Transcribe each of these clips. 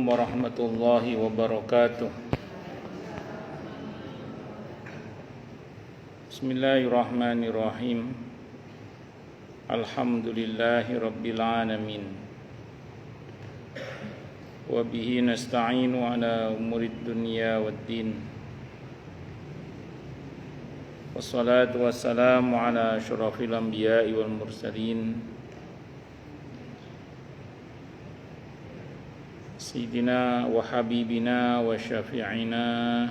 warahmatullahi wabarakatuh. Bismillahirrahmanirrahim. Alhamdulillahi rabbil alamin. Wa bihi nasta'inu ala umurid dunya waddin. Wassalatu wassalamu ala asyrafil anbiya'i wal mursalin Sayyidina wa habibina wa syafi'ina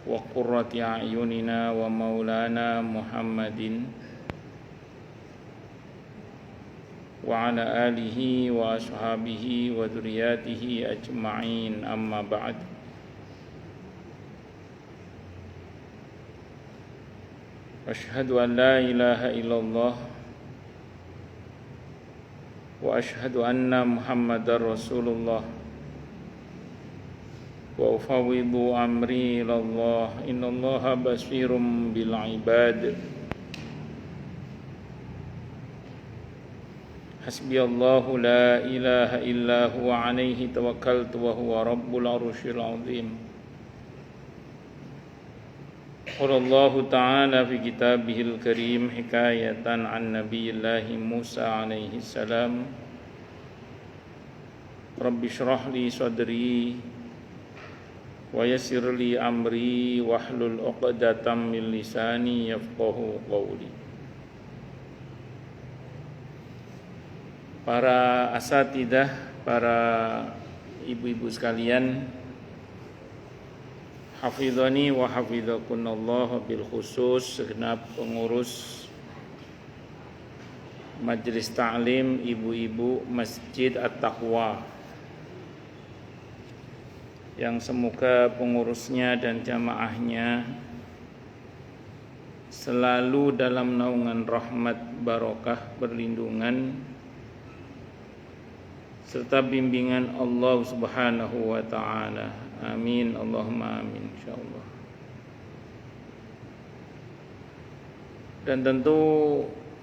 wa qurrati a'yunina wa maulana Muhammadin wa ala alihi wa ashabihi wa dzurriyyatihi ajma'in, amma ba'd. Asyhadu an la ilaha illallah wa asyhadu anna Muhammadar Rasulullah wa ufawwidu amri ilallah, innallaha basirum bil ibad. Hasbiyallahu la ilaha illa huwa alaihi tawakkaltu wa huwa rabbul arsyil azim. Qala Allah ta'ala fi kitabihil karim hikayatan an nabiyillahi Musa alaihi salam, Rabbi shrah li sadri wa yassir li amri wahlul 'uqdatam min lisani yafqahu qawli. Para asatidzah, para ibu-ibu sekalian, hafizani wa hafizakunallah, bil khusus segenap pengurus Majelis Ta'lim Ibu-ibu Masjid At-Taqwa, yang semoga pengurusnya dan jamaahnya selalu dalam naungan rahmat, barokah, perlindungan serta bimbingan Allah Subhanahu wa ta'ala. Amin, Allahumma amin, insyaallah. Dan tentu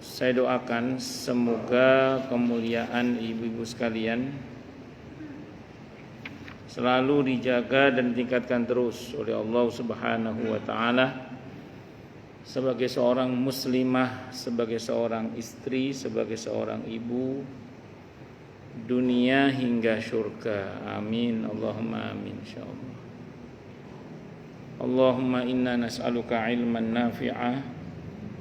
saya doakan semoga kemuliaan ibu-ibu sekalian selalu dijaga dan ditingkatkan terus oleh Allah Subhanahu wa ta'ala sebagai seorang muslimah, sebagai seorang istri, sebagai seorang ibu, dunia hingga surga. Amin, Allahumma amin, insyaallah. Allahumma inna nas'aluka ilman nafi'ah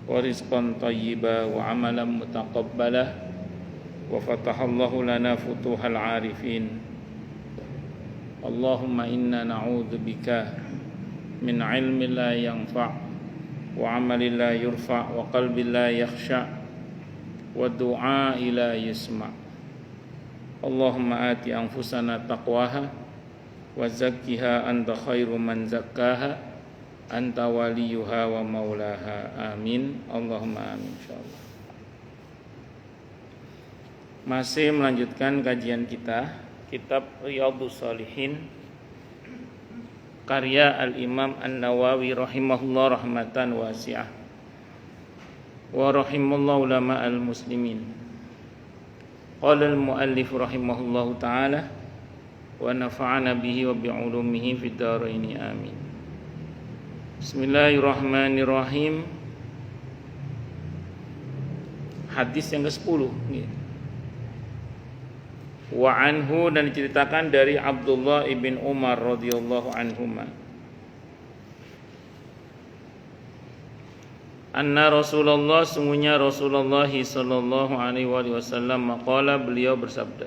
wa rizqan thayyiba wa amalan mutaqabbala wa fatahallahu lana futuhal arifin. Allahumma inna na'udzubika min ilmin la yanfa' wa amalin la yurfa' wa qalbin la yakhsha' wa du'a'i la yusma'. Allahumma ati anfusana taqwaha wa zakkiha anta khairu man zakkaha anta waliyuha wa maulaha. Amin, Allahumma amin, insyaallah. Masih melanjutkan kajian kita kitab Riyadhus Shalihin karya Al-Imam An-Nawawi rahimahullah rahmatan wasi'ah wa rahimallahu ulama al-muslimin. Qala al-muallif rahimahullahu ta'ala wa nafa'ana bihi wa bi'ulumihi fid dharain, amin. Bismillahirrahmanirrahim. Hadis yang ke-10. Wa anhu, dan diceritakan dari Abdullah ibn Umar radhiyallahu anhuma, anna Rasulullah, sungguhnya Rasulullah sallallahu alaihi wasallam, maqala, beliau bersabda,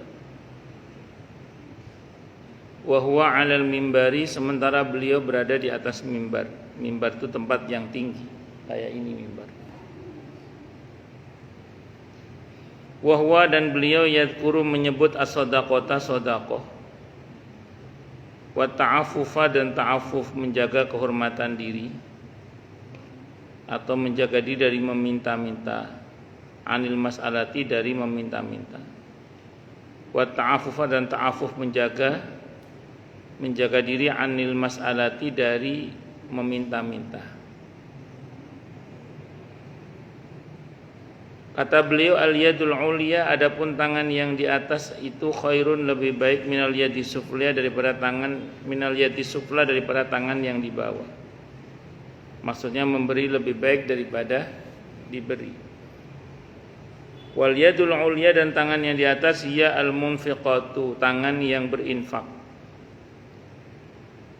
wa huwa 'alal mimbari, sementara beliau berada di atas mimbar. Mimbar itu tempat yang tinggi, kayak ini mimbar. Wa huwa, dan beliau yadhkuru, menyebut as-shadaqata, sedekah, wa ta'affufa, dan ta'affuf, menjaga kehormatan diri atau menjaga diri dari meminta-minta, anil mas'alati, dari meminta-minta, wa ta'affufa, dan ta'affuf, menjaga diri, anil mas'alati, dari meminta-minta. Kata beliau, al-yadul ulya, adapun tangan yang di atas itu khairun, lebih baik minal yadi sufla, daripada tangan yang di bawah. Maksudnya memberi lebih baik daripada diberi. Wal yadul ulya, dan tangan yang di atas, ya al-munfiqatu, tangan yang berinfak.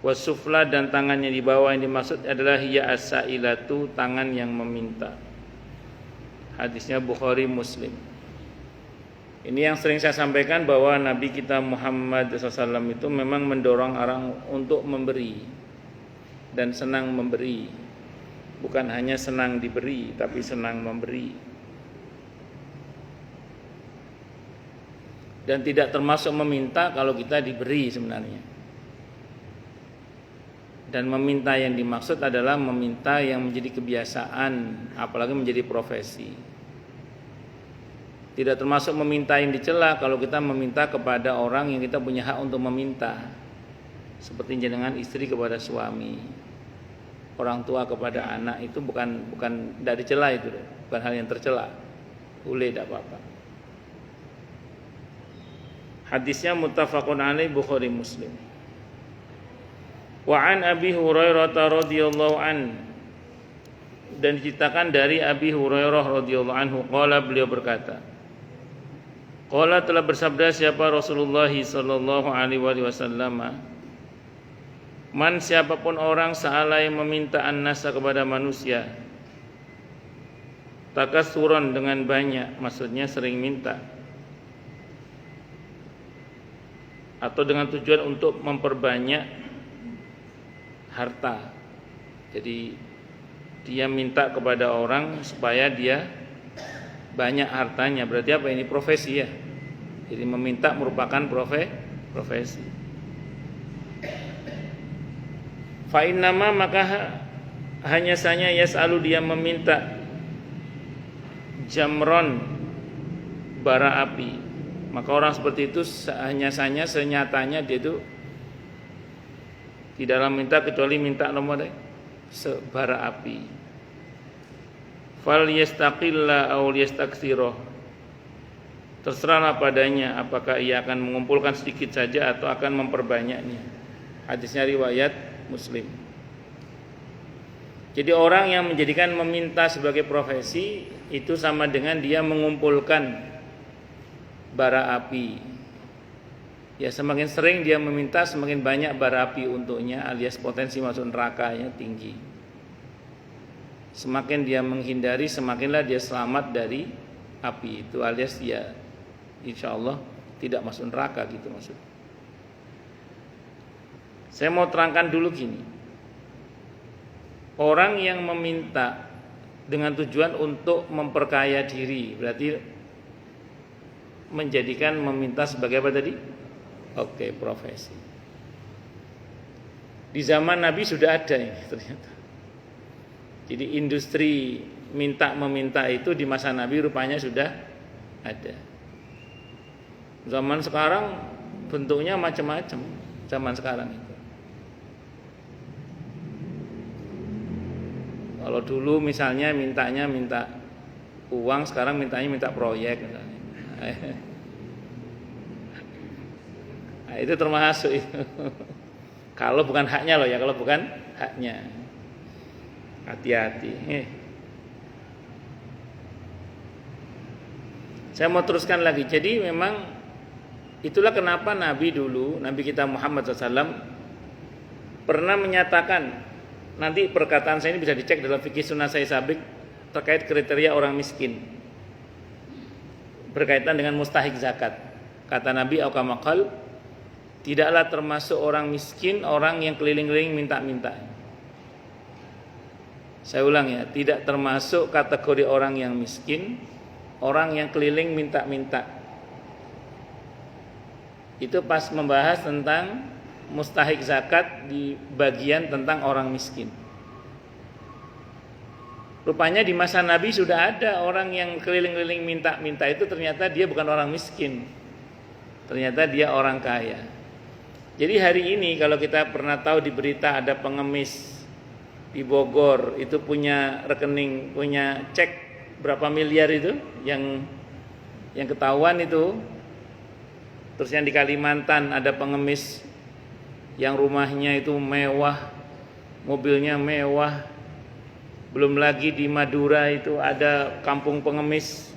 Wasufla, dan tangan yang di bawah yang dimaksud adalah ya as-sailatu, tangan yang meminta. Hadisnya Bukhari Muslim. Ini yang sering saya sampaikan, bahwa Nabi kita Muhammad SAW itu memang mendorong orang untuk memberi dan senang memberi. Bukan hanya senang diberi, tapi senang memberi. Dan tidak termasuk meminta kalau kita diberi sebenarnya. Dan meminta yang dimaksud adalah meminta yang menjadi kebiasaan, apalagi menjadi profesi. Tidak termasuk meminta yang dicela kalau kita meminta kepada orang yang kita punya hak untuk meminta. Seperti jenengan istri kepada suami, orang tua kepada anak, itu bukan tidak dicela, itu bukan hal yang tercela. Boleh, tidak apa-apa. Hadisnya muttafaqun alaih, Bukhari Muslim. Wa an Abi Hurairah radhiyallahu an, dan diceritakan dari Abi Hurairah radhiyallahu anhu, qala, beliau berkata, qala, telah bersabda siapa Rasulullah sallallahu alaihi wasallam, man, siapapun orang sa'ala yang meminta an-nasa kepada manusia, takasuran, dengan banyak, maksudnya sering minta, atau dengan tujuan untuk memperbanyak harta. Jadi dia minta kepada orang supaya dia banyak hartanya. Berarti apa ini? Profesi ya. Jadi meminta merupakan profesi. Fa innama, maka hanya saja yas'alu, dia meminta jamron, bara api. Maka orang seperti itu hanya saja senyatanya dia itu tidaklah minta kecuali minta nomor sebara api. Fal yastaqilla aw yastaktsira, terserahlah padanya apakah ia akan mengumpulkan sedikit saja atau akan memperbanyaknya. Hadisnya riwayat Muslim. Jadi orang yang menjadikan meminta sebagai profesi itu sama dengan dia mengumpulkan bara api. Ya, semakin sering dia meminta, semakin banyak bara api untuknya, alias potensi masuk nerakanya tinggi. Semakin dia menghindari, semakinlah dia selamat dari api itu, alias dia insya Allah tidak masuk neraka, gitu maksud. Saya mau terangkan dulu gini. Orang yang meminta dengan tujuan untuk memperkaya diri, berarti menjadikan meminta sebagai apa tadi? Oke, profesi. Di zaman Nabi sudah ada ini ternyata. Jadi industri minta-meminta itu di masa Nabi rupanya sudah ada. Zaman sekarang bentuknya macam-macam. Zaman sekarang itu. Kalau dulu misalnya mintanya minta uang, sekarang mintanya minta proyek misalnya. Nah, itu termasuk itu. Kalau bukan haknya loh ya, kalau bukan haknya. Hati-hati. Saya mau teruskan lagi. Jadi memang itulah kenapa Nabi dulu, Nabi kita Muhammad SAW pernah menyatakan, nanti perkataan saya ini bisa dicek dalam fikih sunnah saya sabik terkait kriteria orang miskin berkaitan dengan mustahik zakat. Kata Nabi aukamakal, tidaklah termasuk orang miskin orang yang keliling-keliling minta-minta. Saya ulang ya, tidak termasuk kategori orang yang miskin orang yang keliling minta-minta. Itu pas membahas tentang mustahik zakat di bagian tentang orang miskin. Rupanya di masa Nabi sudah ada orang yang keliling-keliling minta-minta, itu ternyata dia bukan orang miskin. Ternyata dia orang kaya. Jadi hari ini kalau kita pernah tahu di berita ada pengemis di Bogor itu punya rekening, punya cek berapa miliar itu yang ketahuan itu. Terus yang di Kalimantan ada pengemis yang rumahnya itu mewah, mobilnya mewah. Belum lagi di Madura itu ada kampung pengemis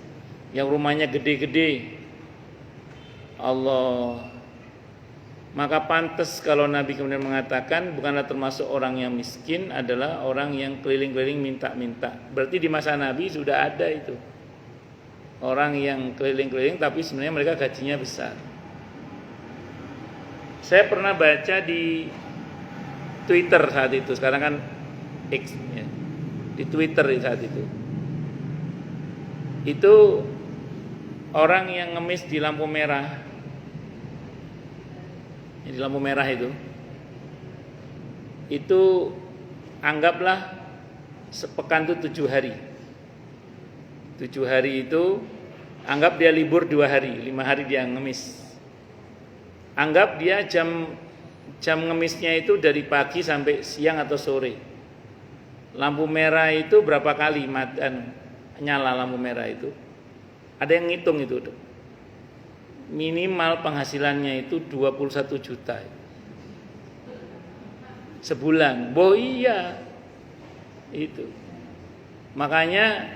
yang rumahnya gede-gede. Allah. Maka pantas kalau Nabi kemudian mengatakan bukanlah termasuk orang yang miskin, adalah orang yang keliling-keliling minta-minta. Berarti di masa Nabi sudah ada itu. Orang yang keliling-keliling tapi sebenarnya mereka gajinya besar. Saya pernah baca di Twitter saat itu, sekarang kan X ya. Di Twitter saat itu. Itu orang yang ngemis di lampu merah. Di lampu merah itu anggaplah sepekan itu 7 hari. 7 hari itu anggap dia libur 2 hari, 5 hari dia ngemis. Anggap dia jam ngemisnya itu dari pagi sampai siang atau sore. Lampu merah itu berapa kali nyala lampu merah itu? Ada yang ngitung itu. Minimal penghasilannya itu 21 juta sebulan. Iya itu. Makanya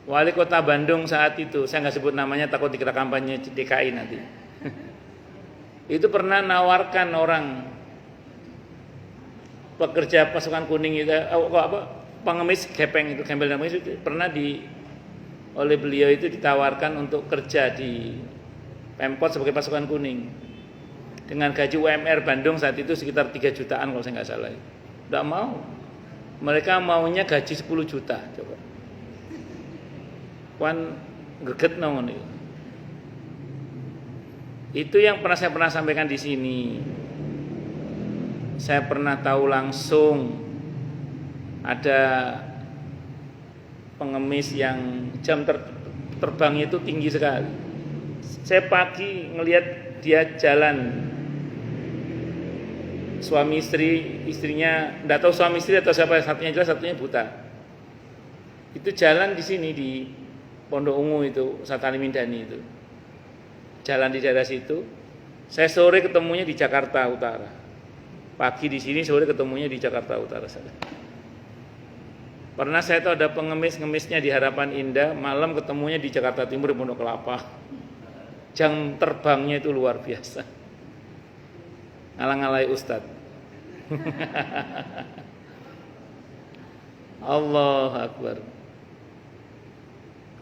wali kota Bandung saat itu, saya nggak sebut namanya takut dikira kampanye DKI nanti. Itu pernah nawarkan orang pekerja pasukan kuning itu pengemis gepeng itu, gembel namanya itu pernah oleh beliau itu ditawarkan untuk kerja di Pemkot sebagai pasukan kuning dengan gaji UMR Bandung saat itu sekitar 3 jutaan kalau saya nggak salah. Nggak mau, mereka maunya gaji 10 juta. Coba kan greget nong itu. Itu yang saya pernah sampaikan di sini. Saya pernah tahu langsung ada pengemis yang jam terbangnya itu tinggi sekali. Saya pagi ngelihat dia jalan, suami istrinya, enggak tahu suami istri atau siapa, satunya jelas satunya buta. Itu jalan di sini di Pondok Ungu itu, Satani Mindani itu. Jalan di daerah situ. Saya sore ketemunya di Jakarta Utara. Pagi di sini, sore ketemunya di Jakarta Utara. Pernah saya tahu ada pengemis-ngemisnya di Harapan Indah, malam ketemunya di Jakarta Timur di Pondok Kelapa. Jam terbangnya itu luar biasa. Ngalang-ngalai Ustadz. Allahu Akbar.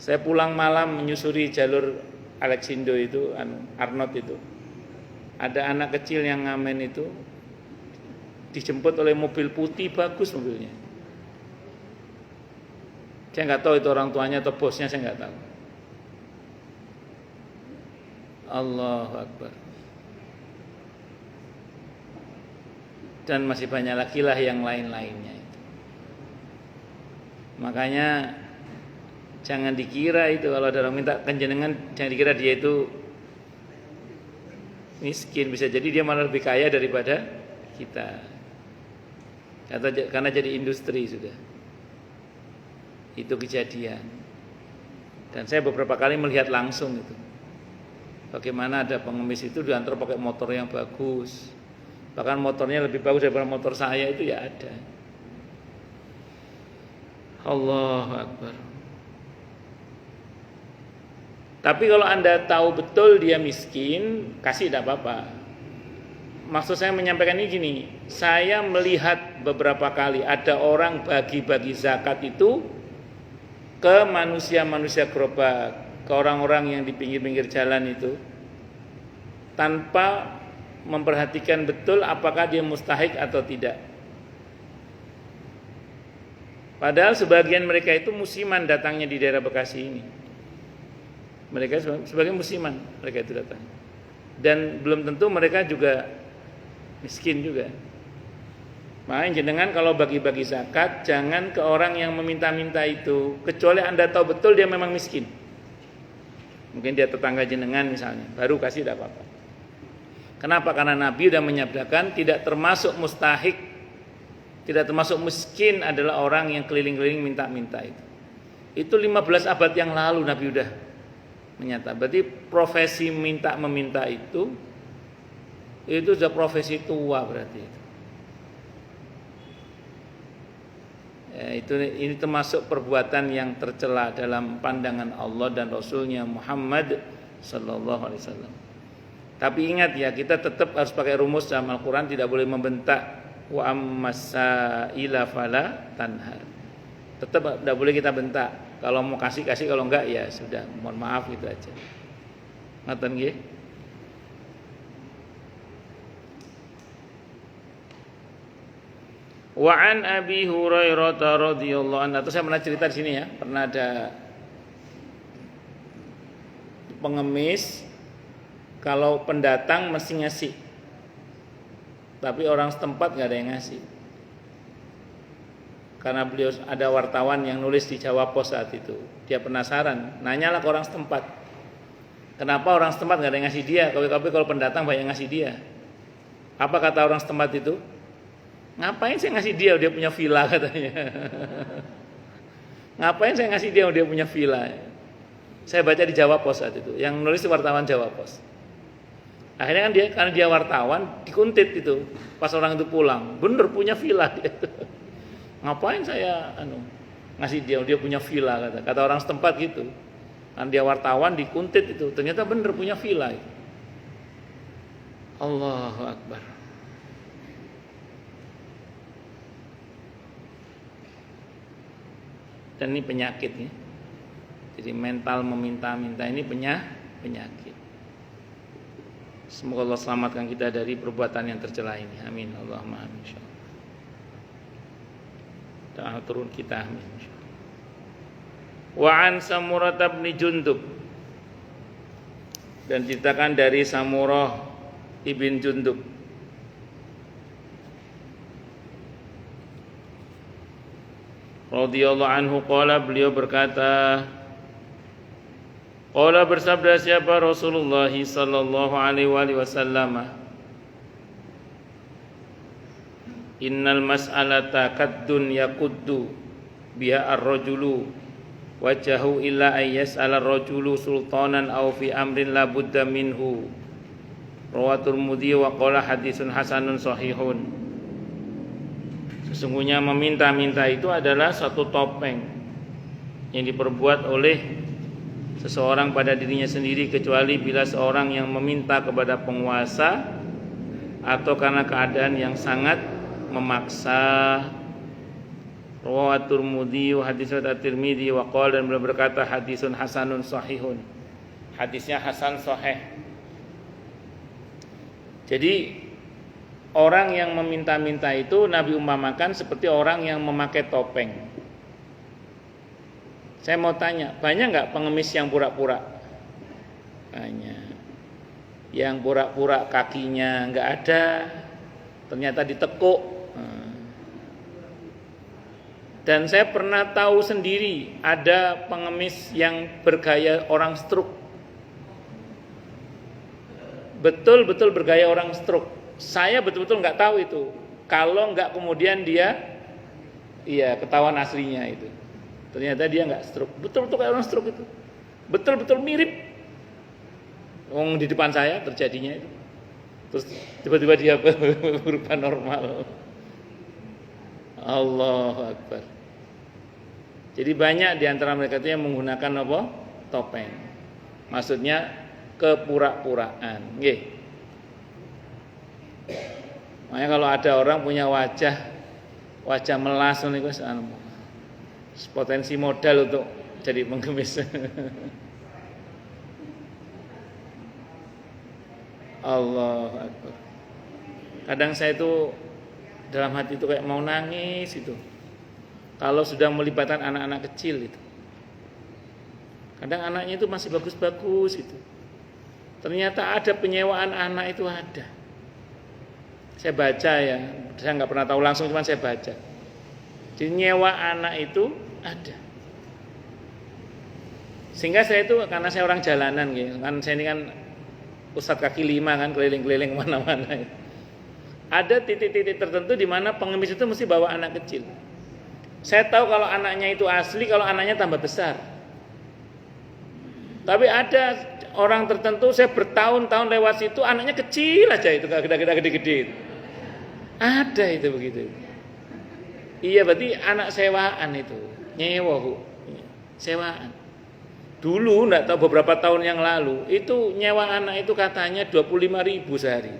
Saya pulang malam menyusuri jalur Alexindo itu, Arnott itu. Ada anak kecil yang ngamen itu dijemput oleh mobil putih, bagus mobilnya. Saya nggak tahu itu orang tuanya atau bosnya, saya nggak tahu. Allahu Akbar. Dan masih banyak lagi lah yang lain-lainnya itu. Makanya jangan dikira itu kalau ada orang minta kenjenengan, jangan dikira dia itu miskin. Bisa jadi dia malah lebih kaya daripada kita. Karena jadi industri sudah. Itu kejadian. Dan saya beberapa kali melihat langsung itu. Bagaimana ada pengemis itu diantar pakai motor yang bagus. Bahkan motornya lebih bagus daripada motor saya, itu ya ada. Allahu Akbar. Tapi kalau Anda tahu betul dia miskin, kasih tidak apa-apa. Maksud saya menyampaikan ini gini, saya melihat beberapa kali ada orang bagi-bagi zakat itu ke manusia-manusia gerobak, ke orang-orang yang di pinggir-pinggir jalan itu, tanpa memperhatikan betul apakah dia mustahik atau tidak. Padahal sebagian mereka itu musiman datangnya di daerah Bekasi ini. Mereka sebagai musiman mereka itu datang. Dan belum tentu mereka juga miskin juga. Makanya jenengan kalau bagi-bagi zakat jangan ke orang yang meminta-minta itu, kecuali Anda tahu betul dia memang miskin. Mungkin dia tetangga jenengan misalnya, baru kasih tidak apa-apa. Kenapa? Karena Nabi sudah menyabdakan tidak termasuk mustahik, tidak termasuk miskin adalah orang yang keliling-keliling minta-minta itu. Itu 15 abad yang lalu Nabi udah menyata. Berarti profesi meminta itu sudah profesi tua berarti itu. Ya, ini termasuk perbuatan yang tercela dalam pandangan Allah dan Rasulnya Muhammad sallallahu alaihi wasallam. Tapi ingat ya, kita tetap harus pakai rumus dalam Al-Quran, tidak boleh membentak. Wa ammasaila fala tanhar. Tetap tidak boleh kita bentak. Kalau mau kasih, kalau enggak ya sudah, mohon maaf gitu aja. Ngoten nggih? Wa an Abi Hurairah radhiyallahu anhu. Saya pernah cerita di sini ya, pernah ada pengemis kalau pendatang mesti ngasih, tapi orang setempat nggak ada yang ngasih. Karena beliau ada wartawan yang nulis di Jawa Pos saat itu, dia penasaran, nanyalah ke orang setempat, kenapa orang setempat nggak ada yang ngasih dia, tapi kalau pendatang banyak yang ngasih dia. Apa kata orang setempat itu? Ngapain saya ngasih dia punya villa katanya. Ngapain saya ngasih dia punya villa? Saya baca di Jawa Pos saat itu, yang nulis wartawan Jawa Pos. Akhirnya kan karena dia wartawan, dikuntit itu pas orang itu pulang, bener punya villa dia. Ngapain saya ngasih dia punya villa kata orang setempat gitu. Kan dia wartawan dikuntit itu, ternyata bener punya villa itu. Allahu Akbar. Dan ini penyakit ya. Jadi mental meminta-minta ini penyakit. Semoga Allah selamatkan kita dari perbuatan yang tercela ini. Amin. Allahumma amin. Insyaallah. Doa turun kita. Amin. Insyaallah. Wa an Samurah bin Jundub. Dan ceritakan dari Samurah ibn Jundub. Radhiyallahu anhu qala, beliau berkata, qala bersabda siapa Rasulullah sallallahu alaihi wasallam, innal mas'alata kaddun yakuddu biha ar-rajulu wajahu illa ayyas'ala ar-rajulu sultanan aw fi amrin la budda minhu. Rawatul Mudhi wa qala hadisun hasanun sahihun. Sesungguhnya meminta-minta itu adalah satu topeng yang diperbuat oleh seseorang pada dirinya sendiri, kecuali bila seorang yang meminta kepada penguasa atau karena keadaan yang sangat memaksa. Rawatul Mudhi hadis at-Tirmidzi wa qala, dan beliau berkata hadisun hasanun sahihun. Hadisnya hasan sahih. Jadi orang yang meminta-minta itu Nabi umpamakan seperti orang yang memakai topeng. Saya mau tanya, banyak nggak pengemis yang pura-pura? Banyak. Yang pura-pura kakinya nggak ada, ternyata ditekuk. Dan saya pernah tahu sendiri ada pengemis yang bergaya orang stroke. Betul-betul bergaya orang stroke. Saya betul-betul nggak tahu itu. Kalau nggak kemudian dia, ketahuan aslinya itu. Ternyata dia nggak stroke. Betul-betul kayak orang stroke itu. Betul-betul mirip. Di depan saya terjadinya itu. Terus tiba-tiba dia berubah normal. Allahu Akbar. Jadi banyak di antara mereka itu yang menggunakan apa? Topeng. Maksudnya kepura-puraan. Nggih. Makanya kalau ada orang punya wajah melas niku potensi modal untuk jadi pengemis. Allah Akbar. Kadang saya itu dalam hati itu kayak mau nangis itu. Kalau sudah melibatkan anak-anak kecil itu. Kadang anaknya itu masih bagus-bagus itu. Ternyata ada penyewaan anak itu ada. Saya baca ya, saya nggak pernah tahu langsung, cuma saya baca. Di nyewa anak itu ada. Sehingga saya itu, karena saya orang jalanan gitu, kan saya ini kan ustadz kaki lima kan, keliling-keliling mana-mana. Ada titik-titik tertentu di mana pengemis itu mesti bawa anak kecil. Saya tahu kalau anaknya itu asli, kalau anaknya tambah besar. Tapi ada orang tertentu saya bertahun-tahun lewat situ anaknya kecil aja itu, gede-gede. Ada itu begitu. Iya berarti anak sewaan itu, nyewa sewaan. Dulu enggak tahu beberapa tahun yang lalu itu nyewa anak itu katanya 25.000 sehari.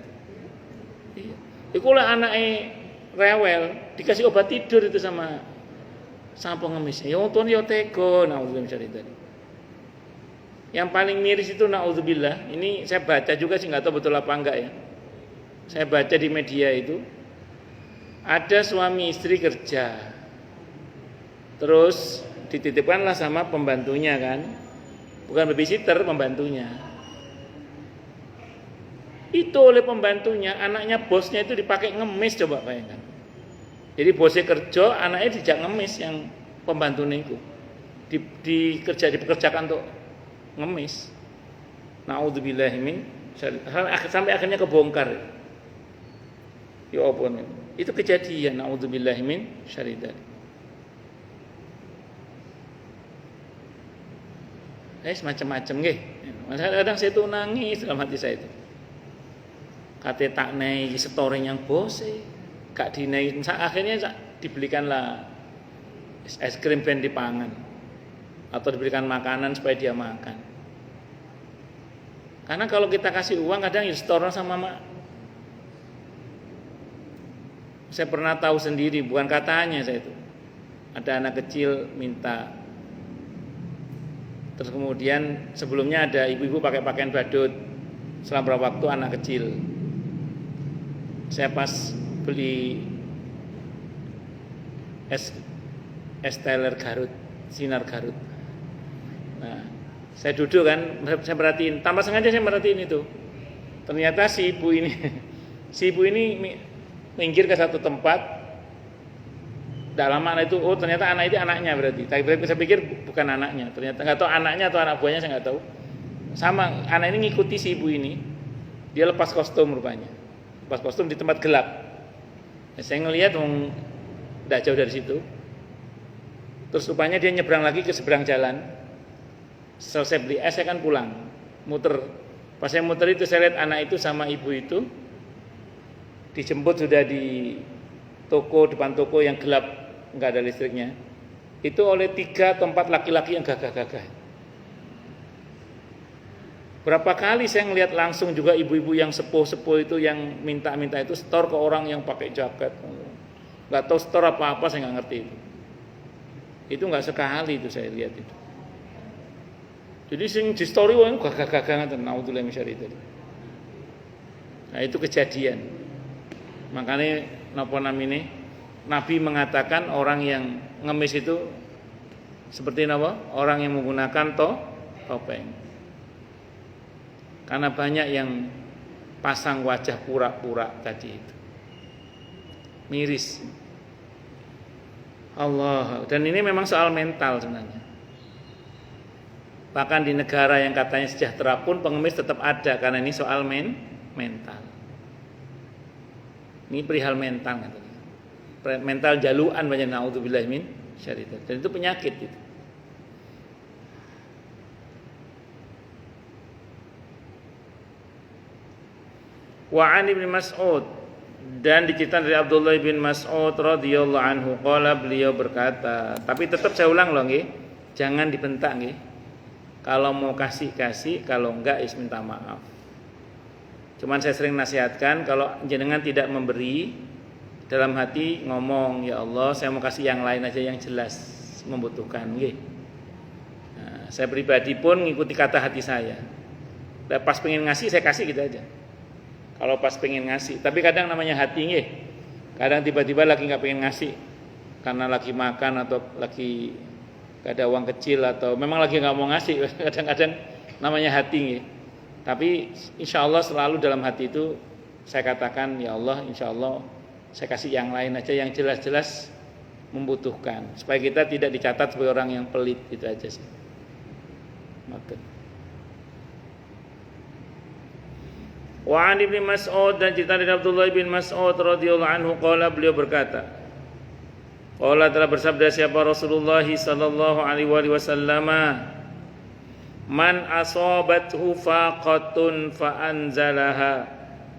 Iya. Itu lah anaknya rewel dikasih obat tidur itu sama pengemisnya. Ya untung ya tega, naudzubillah dari tadi. Yang paling miris itu naudzubillah. Ini saya baca juga sih nggak tahu betul apa enggak ya. Saya baca di media itu ada suami istri kerja, terus dititipkanlah sama pembantunya kan, bukan babysitter, pembantunya. Itu oleh pembantunya, anaknya bosnya itu dipakai ngemis, coba bayangkan. Jadi bosnya kerja, anaknya dijak ngemis yang pembantunya itu, dipekerjakan untuk ngemis. Naudzubillah min sampai akhirnya kebongkar. Ya ampun. Itu kejadian, naudzubillah min syarri dzalik. Macam-macam nggih. Kadang saya tuh nangis dalam hati saya itu. Kate tak nei story yang bos gak dinei, akhirnya dibelikanlah es krim ben dipangan atau diberikan makanan supaya dia makan. Karena kalau kita kasih uang kadang ya setoran sama mak. Saya pernah tahu sendiri, bukan katanya saya itu. Ada anak kecil minta. Terus kemudian sebelumnya ada ibu-ibu pakai pakaian badut. Selama beberapa waktu anak kecil. Saya pas beli es teler Garut, sinar Garut. Nah, saya duduk kan, saya perhatiin, tanpa sengaja saya perhatiin itu. Ternyata si ibu ini minggir ke satu tempat. Dalam anak itu, oh ternyata anak itu anaknya berarti. Tapi saya pikir bukan anaknya. Ternyata nggak tahu anaknya atau anak buahnya, saya nggak tahu. Sama anak ini ngikuti si ibu ini. Dia lepas kostum rupanya. Lepas kostum di tempat gelap. Saya ngelihat nggak jauh dari situ. Terus rupanya dia nyebrang lagi ke seberang jalan. Selesai beli es, saya kan pulang, muter. Pas saya muter itu saya lihat anak itu sama ibu itu dijemput sudah di toko, depan toko yang gelap, nggak ada listriknya. Itu oleh 3 atau 4 laki-laki yang gagah-gagah. Berapa kali saya ngelihat langsung juga ibu-ibu yang sepuh-sepuh itu yang minta-minta itu store ke orang yang pakai jaket. Nggak tahu store apa-apa, saya nggak ngerti itu. Itu nggak sekali itu saya lihat itu. Jadi sing di story wong gagah-gagah ngoten, naudzubillah min syarri dzalik. Nah, itu kejadian. Makanya napa namine? Nabi mengatakan orang yang ngemis itu seperti napa? Orang yang menggunakan topeng. Karena banyak yang pasang wajah pura-pura tadi itu. Miris. Allah, dan ini memang soal mental sebenarnya. Bahkan di negara yang katanya sejahtera pun pengemis tetap ada karena ini soal mental. Ini perihal mental katanya. Mental jaluan banyak, naudzubillah min syarri dzalik. Dan itu penyakit itu. Wa an Ibnu Mas'ud, dan diceritakan dari Abdullah bin Mas'ud radhiyallahu anhu qala, beliau berkata, tapi tetap saya ulang loh nggih, jangan dibentak nggih. Kalau mau kasih, kalau enggak minta maaf. Cuman saya sering nasihatkan kalau jenengan tidak memberi, dalam hati ngomong, ya Allah, saya mau kasih yang lain aja yang jelas membutuhkan nggih. Nah, saya pribadi pun ngikuti kata hati saya. Pas pengen ngasih saya kasih gitu aja. Kalau pas pengen ngasih, tapi kadang namanya hati nggih. Kadang tiba-tiba lagi nggak pengen ngasih karena lagi makan atau lagi gak ada uang kecil atau memang lagi nggak mau ngasih. Kadang-kadang namanya hati nggih. Tapi insya Allah selalu dalam hati itu saya katakan, ya Allah, insya Allah saya kasih yang lain aja yang jelas-jelas membutuhkan, supaya kita tidak dicatat sebagai orang yang pelit, itu aja sih. Maksud. Wa an Ibnu Mas'ud, dan cerita dari Abdullah bin Mas'ud radhiyallahu anhu qala, beliau berkata, Qala telah bersabda siapa Rasulullah sallallahu alaihi wasallam, man asabathu faqatun fa anzalaha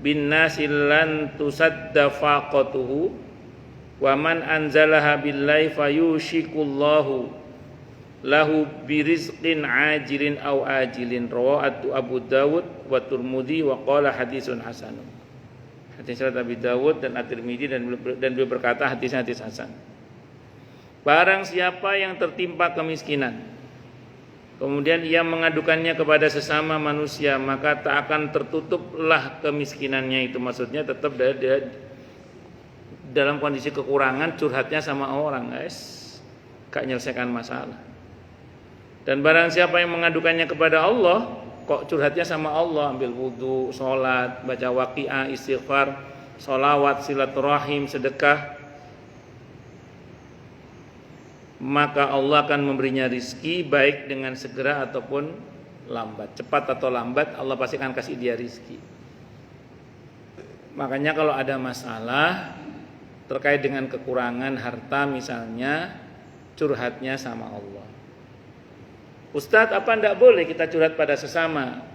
bin nasi lan tusadda faqatuhu wa man anzalaha billahi fayushikullahu lahu birizqin ajilin aw ajilin. Rawahu Abu Dawud wa Tirmidzi wa qala hadisun hasan. Hadis riwayat Abi Dawud dan At-Tirmidzi dan beliau berkata hadisnya hadis hasan. Barang siapa yang tertimpa kemiskinan, kemudian ia mengadukannya kepada sesama manusia, maka tak akan tertutuplah kemiskinannya itu. Maksudnya tetap dia dalam kondisi kekurangan, curhatnya sama orang, guys, gak menyelesaikan masalah. Dan barang siapa yang mengadukannya kepada Allah, kok curhatnya sama Allah, ambil wudu, sholat, baca waqiah, istighfar, sholawat, silaturahim, sedekah, maka Allah akan memberinya rizki baik dengan segera ataupun lambat. Cepat atau lambat Allah pasti akan kasih dia rizki. Makanya kalau ada masalah terkait dengan kekurangan harta misalnya, curhatnya sama Allah. Ustadz, apa enggak boleh kita curhat pada sesama?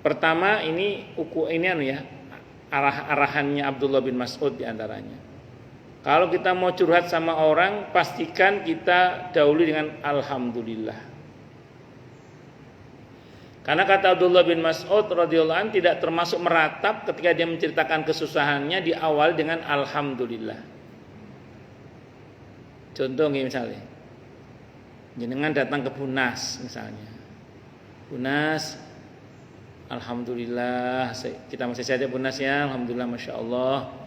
Pertama ini arahannya Abdullah bin Mas'ud diantaranya. Kalau kita mau curhat sama orang, pastikan kita dahului dengan alhamdulillah. Karena kata Abdullah bin Mas'ud radhiyallahu anhu, tidak termasuk meratap ketika dia menceritakan kesusahannya di awal dengan alhamdulillah. Contoh misalnya, jenengan datang ke Bunas misalnya. Bunas, alhamdulillah, kita masih sehat ya Bunas ya, alhamdulillah, masya Allah.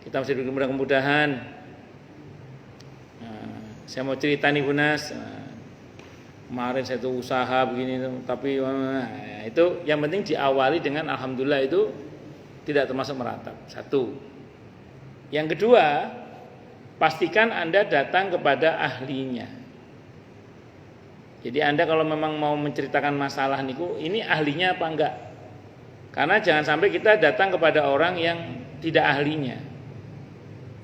Kita masih diberi kemudahan. Nah, saya mau cerita nih Bunas. Kemarin saya tuh usaha begini, tapi itu yang penting diawali dengan alhamdulillah, itu tidak termasuk meratap. Satu. Yang kedua, pastikan Anda datang kepada ahlinya. Jadi Anda kalau memang mau menceritakan masalah niku, ini ahlinya apa enggak? Karena jangan sampai kita datang kepada orang yang tidak ahlinya.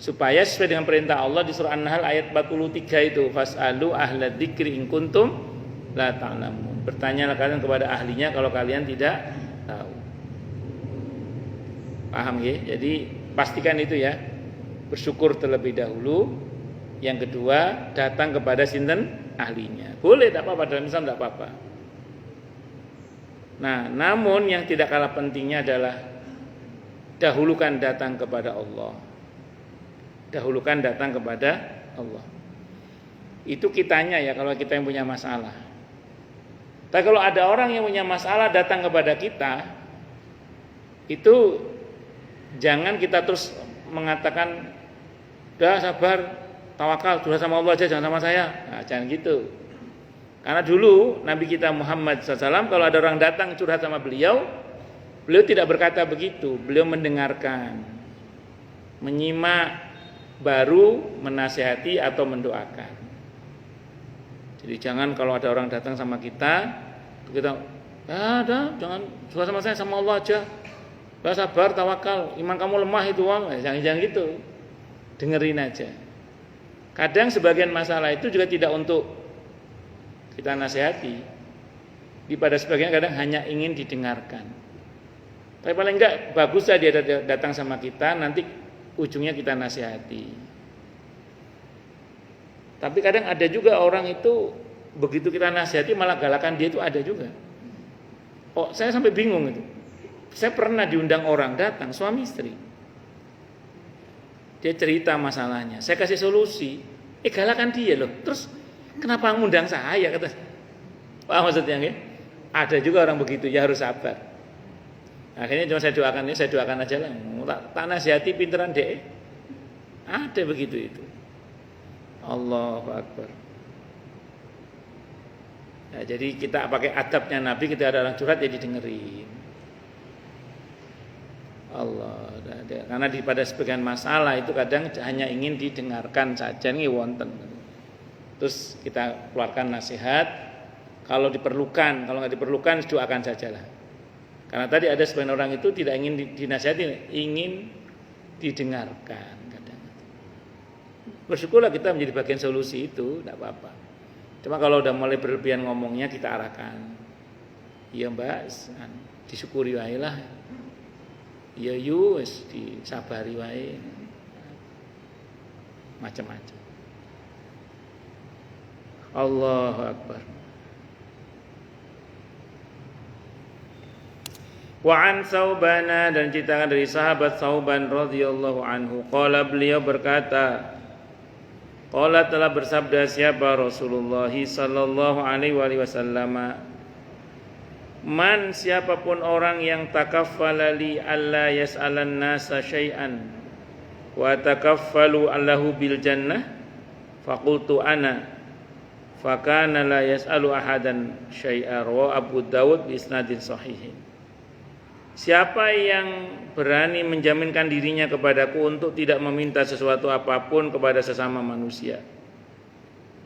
Supaya sesuai dengan perintah Allah di surah An-Nahl ayat 43 itu, fas'alu ahla dzikri in kuntum la ta'lamun. Bertanyalah kalian kepada ahlinya kalau kalian tidak tahu. Paham ya? Jadi pastikan itu ya. Bersyukur terlebih dahulu. Yang kedua, datang kepada sinten ahlinya. Boleh, tidak apa-apa, dalam Islam tidak apa-apa. Nah, namun yang tidak kalah pentingnya adalah dahulukan datang kepada Allah. Dahulukan datang kepada Allah. Itu kitanya ya, kalau kita yang punya masalah. Tapi kalau ada orang yang punya masalah datang kepada kita, itu jangan kita terus mengatakan, udah sabar, tawakal, curhat sama Allah aja, jangan sama saya. Nah, jangan gitu. Karena dulu Nabi kita Muhammad SAW, kalau ada orang datang curhat sama beliau tidak berkata begitu. Beliau mendengarkan, menyimak, baru menasihati atau mendoakan. Jadi jangan kalau ada orang datang sama kita jangan suka sama saya, sama Allah aja. Sabar, tawakal, iman kamu lemah itu, jangan gitu. Dengerin aja. Kadang sebagian masalah itu juga tidak untuk kita nasihati. Pada sebagian kadang hanya ingin didengarkan. Tapi paling enggak bagus saja dia datang sama kita, nanti ujungnya kita nasihati. Tapi kadang ada juga orang itu begitu kita nasihati malah galakan dia, itu ada juga. Oh, saya sampai bingung itu. Saya pernah diundang orang datang, suami istri. Dia cerita masalahnya, saya kasih solusi. Galakan dia loh. Terus kenapa ngundang saya, kata. Paham maksudnya nggih? Ada juga orang begitu, ya harus sabar. Akhirnya cuma saya doakan aja lah. Tak nasihati pinteran deh. Ada begitu itu. Allahu Akbar. Nah, jadi kita pakai adabnya Nabi, kita ada orang curhat jadi dengerin. Allah. Karena pada sebagian masalah itu kadang hanya ingin didengarkan saja nih wonten. Terus kita keluarkan nasihat. Kalau diperlukan, kalau nggak diperlukan doakan sajalah. Karena tadi ada sebagian orang itu tidak ingin dinasihati, ingin didengarkan kadang. bersyukurlah kita menjadi bagian solusi itu, tidak apa-apa. Cuma kalau udah mulai berlebihan ngomongnya kita arahkan. Iya mbak, disyukuri wae lah. Iya wis disabari wae. Macam-macam. Allahu Akbar. Wa an Saubana, dan ceritakan dari sahabat Sauban radhiyallahu anhu, qala, beliau berkata, qala, telah bersabda siapa Rasulullah sallallahu alaihi wasallam, man, siapapun orang yang takaffala li alla yas'alan nasa syai'an wa takaffalu allahu bil jannah faqultu ana fakana la yas'alu ahadan syai'a, rawahu Abu Dawud bi isnadin sahihin. Siapa yang berani menjaminkan dirinya kepadaku untuk tidak meminta sesuatu apapun kepada sesama manusia,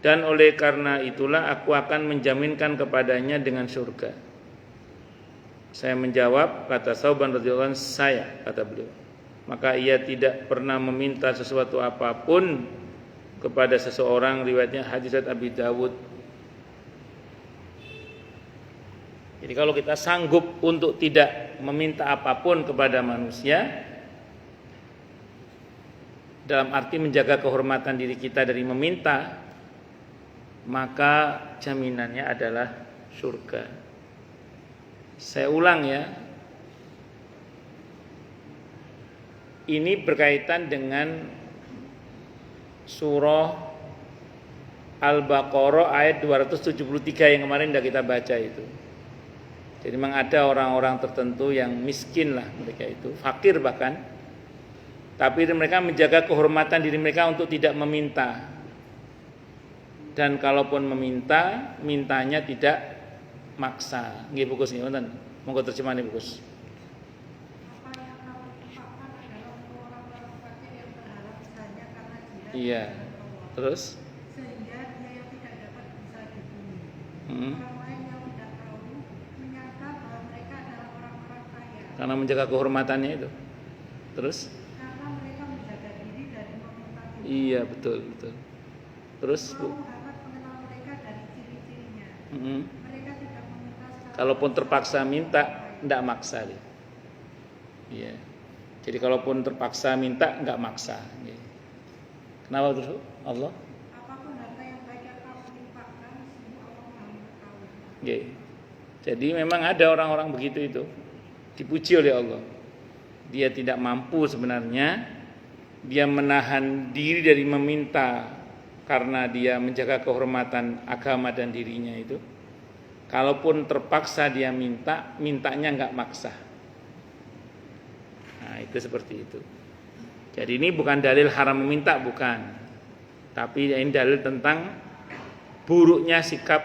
dan oleh karena itulah aku akan menjaminkan kepadanya dengan surga. Saya menjawab, kata Sauban radhiyallahu anhu, saya, kata beliau. Maka ia tidak pernah meminta sesuatu apapun kepada seseorang, riwayatnya hadis Abi Dawud. Jadi kalau kita sanggup untuk tidak meminta apapun kepada manusia, dalam arti menjaga kehormatan diri kita dari meminta, maka jaminannya adalah surga. Saya ulang ya, ini berkaitan dengan surah Al-Baqarah ayat 273 yang kemarin sudah kita baca itu. Jadi memang ada orang-orang tertentu yang miskin lah mereka itu, fakir bahkan, tapi mereka menjaga kehormatan diri mereka untuk tidak meminta. Dan kalaupun meminta, mintanya tidak maksa. Nggih Bukus nggih wonten. Monggo terjemahane Bukus. Iya. Terus? Sehingga dia yang tidak dapat bisa dibumi. Orang lain yang tidak tahu menyangka bahwa mereka adalah orang-orang kaya. Karena menjaga kehormatannya itu. Terus? Karena mereka menjaga diri dari meminta. Iya, betul. Terus, Bu? Muhammad mengenal mereka dari ciri-cirinya. Mereka tidak meminta secara. Kalaupun terpaksa minta, tidak maksa dia. Iya. Jadi kalaupun terpaksa minta, enggak maksa. Iya. Kenapa terus Allah? Apapun harta yang baik yang kamu timpakan, semua Allah Maha mengetahui. Iya. Jadi memang ada orang-orang begitu itu, dipuji oleh Allah. Dia tidak mampu sebenarnya, dia menahan diri dari meminta karena dia menjaga kehormatan agama dan dirinya itu. Kalaupun terpaksa dia minta, mintanya enggak maksa. Nah, itu seperti itu. Jadi ini bukan dalil haram meminta, bukan. Tapi ini dalil tentang buruknya sikap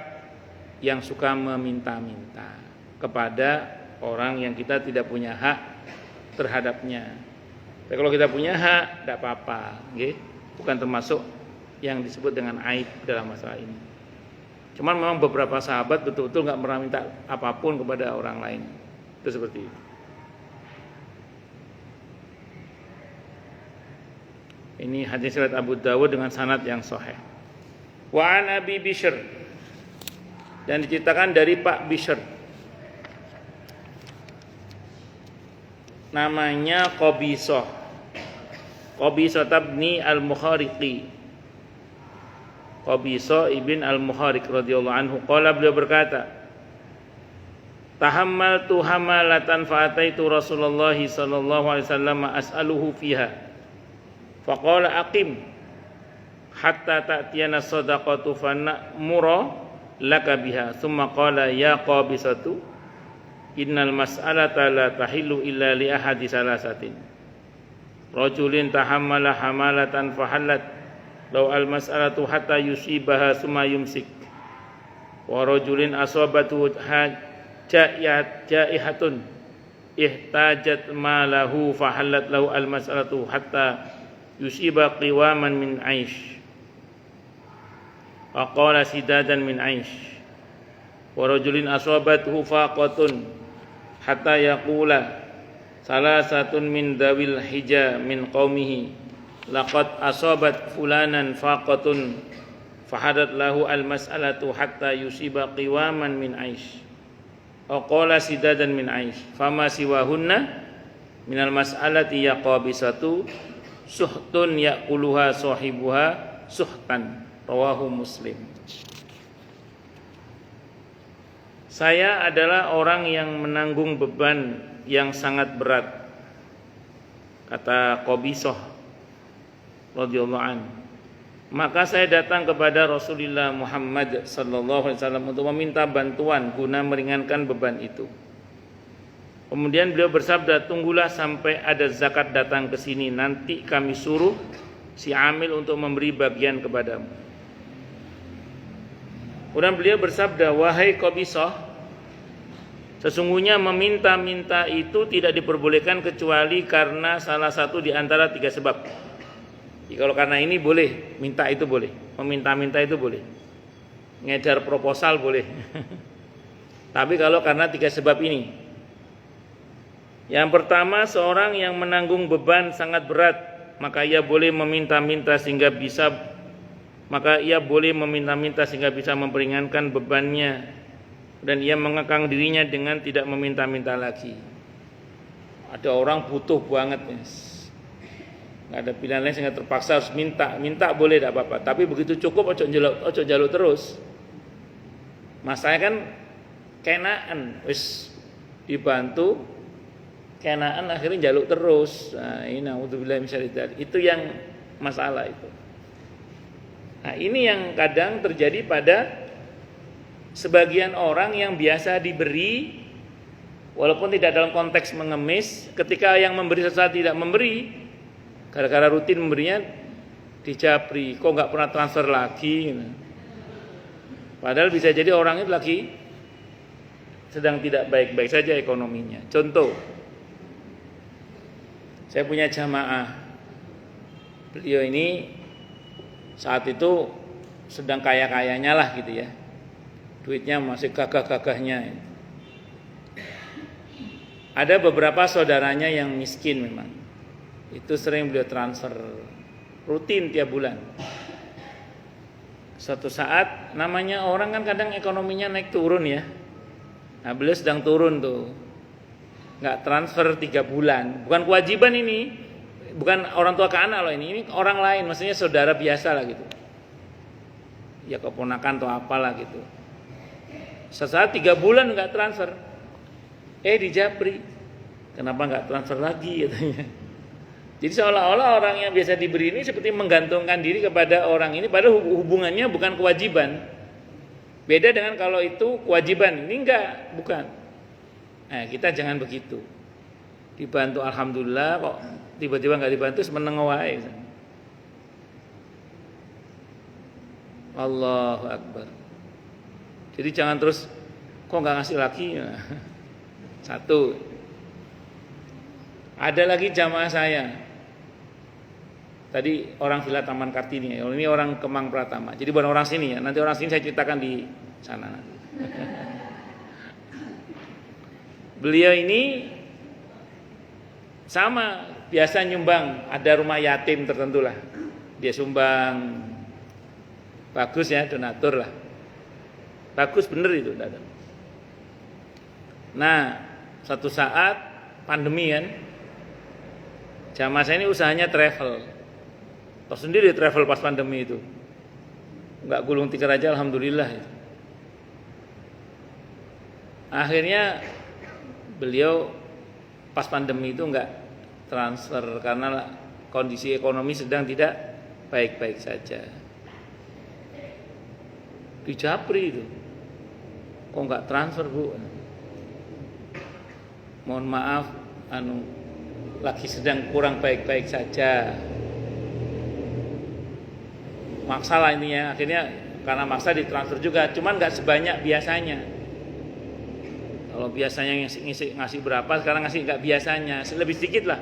yang suka meminta-minta kepada orang yang kita tidak punya hak terhadapnya. Tapi kalau kita punya hak, tidak apa-apa, okay? Bukan termasuk yang disebut dengan aib dalam masalah ini. Cuman memang beberapa sahabat betul-betul nggak pernah minta apapun kepada orang lain. Itu seperti itu. Ini hadis riwayat Abu Dawud dengan sanad yang sahih. Wa an Abi Bishr, dan diceritakan dari Pak Bishr, namanya Qabisah bin Al-Mukhariqi. Qabisah ibn Al-Mukhariq radhiyallahu anhu, qala, beliau berkata, tahammaltu hamalatan fa ataitu Rasulullah sallallahu alaihi wasallam as'aluhu fiha. Faqala aqim hatta ta'tiyana sadaqatu fa na'mura laka biha. Tsumma qala ya Qabisatu innal mas'alata la tahillu illa li ahadi salasatin. Rajulin tahammala hamalatan fa halat law al mas'alatu hatta yusibaha tsumma yumsik. Wa rajulin asabatu jaihatun ihtajat malahu fa halat lahu al mas'alatu hatta yusiba qiwaman min aish wa qala sidadan min aish. Wa rajulin asabathu faqatun hatta yaqula salasatun min dawil hija min qaumihi laqad asabat fulanan faqatun fahadat lahu al-mas'alatu hatta yusiba qiwaman min aish aw qala sidadan min aish fama siwahunna minal mas'alati yaqabisatu suhtun yaquluha sahibuha suhtan. Rawahu Muslim. Saya adalah orang yang menanggung beban yang sangat berat, kata Qabisah radhiyallahu anhu. Maka saya datang kepada Rasulullah Muhammad sallallahu alaihi wasallam untuk meminta bantuan guna meringankan beban itu. Kemudian beliau bersabda, tunggulah sampai ada zakat datang ke sini, nanti kami suruh si amil untuk memberi bagian kepadamu. Kemudian beliau bersabda, wahai Qabisah, sesungguhnya meminta-minta itu tidak diperbolehkan kecuali karena salah satu di antara 3 sebab. Jadi kalau karena ini boleh, minta itu boleh, meminta-minta itu boleh, ngedar proposal boleh. Tapi kalau karena 3 sebab ini, yang pertama, seorang yang menanggung beban sangat berat, maka ia boleh meminta-minta sehingga bisa memperingankan bebannya, dan ia mengekang dirinya dengan tidak meminta-minta lagi. Ada orang butuh banget, nggak ada pilihan lain sehingga terpaksa harus minta boleh tidak apa-apa, tapi begitu cukup ojo jaluk terus. Masanya kan kenaan, wis dibantu kenaan akhirnya jaluk terus. Nah, ini naudzubillah min syarri dzalik. Itu yang masalah itu. Nah, ini yang kadang terjadi pada sebagian orang yang biasa diberi walaupun tidak dalam konteks mengemis, ketika yang memberi sesuatu tidak memberi, gara-gara rutin memberinya dijapri, kok nggak pernah transfer lagi. Padahal bisa jadi orang itu lagi sedang tidak baik-baik saja ekonominya. Contoh, saya punya jamaah, beliau ini saat itu sedang kaya-kayanya lah gitu ya, duitnya masih gagah-gagahnya. Ada beberapa saudaranya yang miskin memang, itu sering beliau transfer rutin tiap bulan. Suatu saat, namanya orang kan kadang ekonominya naik turun ya. Nah, beliau sedang turun tuh, nggak transfer 3 bulan, bukan kewajiban ini. Bukan orang tua ke anak loh, ini orang lain, maksudnya saudara biasa lah gitu, ya keponakan atau apalah gitu. Sesaat 3 bulan nggak transfer, dijapri, kenapa nggak transfer lagi katanya. Jadi seolah-olah orang yang biasa diberi ini seperti menggantungkan diri kepada orang ini, padahal hubungannya bukan kewajiban. Beda dengan kalau itu kewajiban, ini enggak, bukan. Nah, kita jangan begitu. Dibantu alhamdulillah, kok tiba-tiba nggak dibantu semeneng wae. Allahu Akbar. Jadi jangan terus kok nggak ngasih lagi. Satu. Ada lagi jamaah saya. Tadi orang Villa Taman Kartini, ini orang Kemang Pratama. Jadi bukan orang sini ya. Nanti orang sini saya ceritakan di sana. Beliau ini sama, biasa nyumbang, ada rumah yatim tertentu lah, dia sumbang. Bagus ya, donatur lah, bagus bener itu. Nah, satu saat pandemi kan, jamaah saya ini usahanya travel, tahu sendiri travel pas pandemi itu, nggak gulung tikar aja alhamdulillah. Akhirnya beliau pas pandemi itu nggak transfer karena kondisi ekonomi sedang tidak baik-baik saja. Dijapri itu, kok nggak transfer bu? Mohon maaf, lagi sedang kurang baik-baik saja. Maksa lah ini ya, akhirnya karena maksa ditransfer juga, cuman nggak sebanyak biasanya. Kalau biasanya ngasih berapa, sekarang ngasih nggak biasanya, lebih sedikit lah.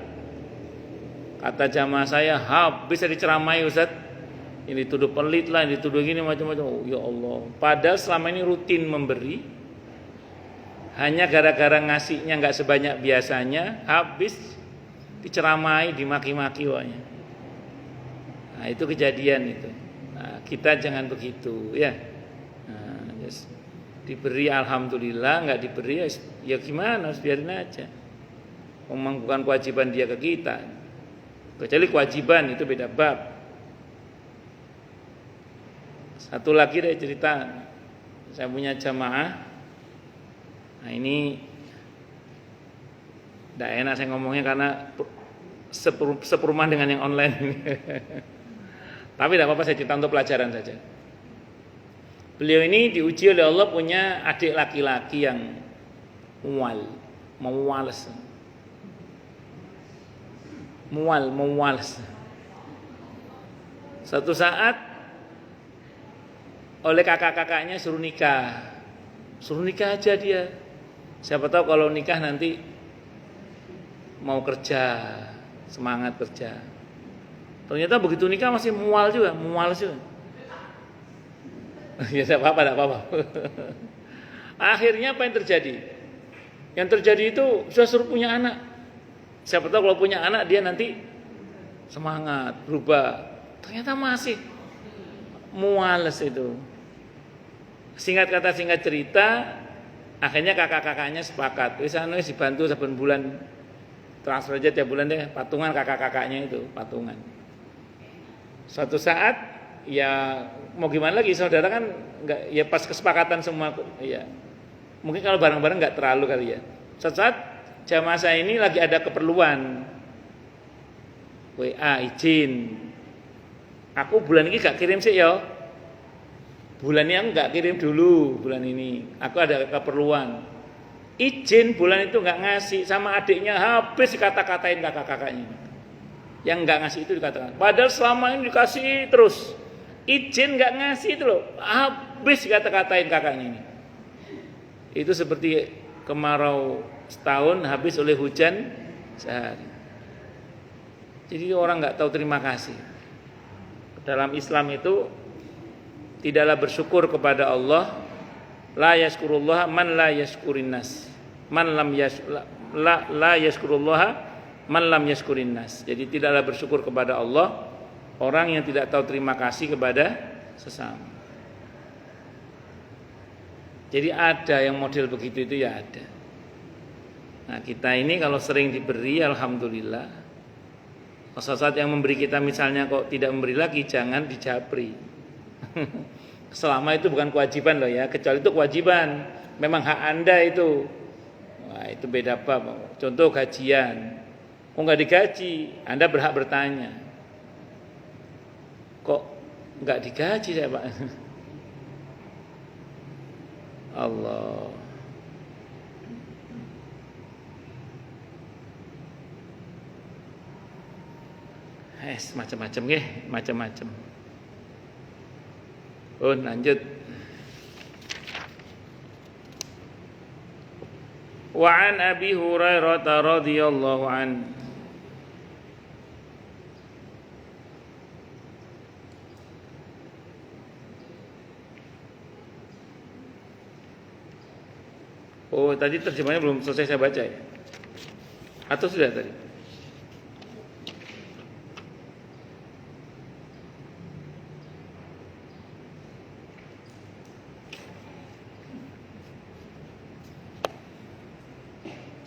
Kata jamaah saya, habis diceramai Ustaz, ini dituduh pelit lah, ini dituduh gini macam-macam. Oh, ya Allah. Padahal selama ini rutin memberi, hanya gara-gara ngasihnya nggak sebanyak biasanya, habis diceramai, dimaki-maki wanya. Nah, itu kejadian itu. Nah, kita jangan begitu ya. Nah, diberi alhamdulillah, nggak diberi ya gimana, harus biarin aja. Memang bukan kewajiban dia ke kita. Kecuali kewajiban itu beda bab. Satu lagi dari cerita, saya punya jamaah. Nah ini tidak enak saya ngomongnya karena seperumahan dengan yang online ini. Tapi tidak apa-apa, saya cerita untuk pelajaran saja. Beliau ini diuji oleh Allah punya adik laki-laki yang muwales. Satu saat oleh kakak-kakaknya suruh nikah aja dia. Siapa tahu kalau nikah nanti mau kerja, semangat kerja. Ternyata begitu nikah masih mual juga. Ya tidak apa-apa. Akhirnya apa yang terjadi? Yang terjadi itu sudah suruh punya anak. Siapa tahu kalau punya anak dia nanti semangat, berubah. Ternyata masih muales itu. Singkat kata singkat cerita, akhirnya kakak-kakaknya sepakat. Wis dibantu saben bulan transfer aja tiap bulan deh, patungan kakak-kakaknya itu, patungan. Suatu saat ya mau gimana lagi, saudara kan enggak, ya pas kesepakatan semua ya. Mungkin kalau bareng-bareng enggak terlalu kali ya. Suatu saat jamaah saya ini lagi ada keperluan. WA izin. Aku bulan ini gak kirim sih ya. Bulan ini aku gak kirim dulu bulan ini. Aku ada keperluan. Izin bulan itu gak ngasih, sama adiknya habis dikata-katain kakak-kakaknya. Yang gak ngasih itu dikatakan. Padahal selama ini dikasih terus. Izin gak ngasih itu loh, habis dikata-katain kakaknya ini. Itu seperti kemarau setahun habis oleh hujan sehari. Jadi orang gak tahu terima kasih. Dalam Islam itu tidaklah bersyukur kepada Allah, la yashkurullah man la yashkurin nas, man lam la yashkurullah man lam yashkurin nas. Jadi tidaklah bersyukur kepada Allah orang yang tidak tahu terima kasih kepada sesama. Jadi ada yang model begitu itu ya ada. Nah kita ini kalau sering diberi alhamdulillah. Saat yang memberi kita misalnya kok tidak memberi lagi, jangan dijabri. Selama itu bukan kewajiban loh ya, kecuali itu kewajiban, memang hak Anda itu. Wah, itu beda bab. Contoh gajian, kok nggak digaji, Anda berhak bertanya. Kok nggak digaji saya Pak? Allah. Macam-macam nggih, macam-macam. Oh, lanjut. Wa an Abi Hurairah radhiyallahu an. Oh, tadi terjemahnya belum selesai saya baca ya? Atau sudah tadi?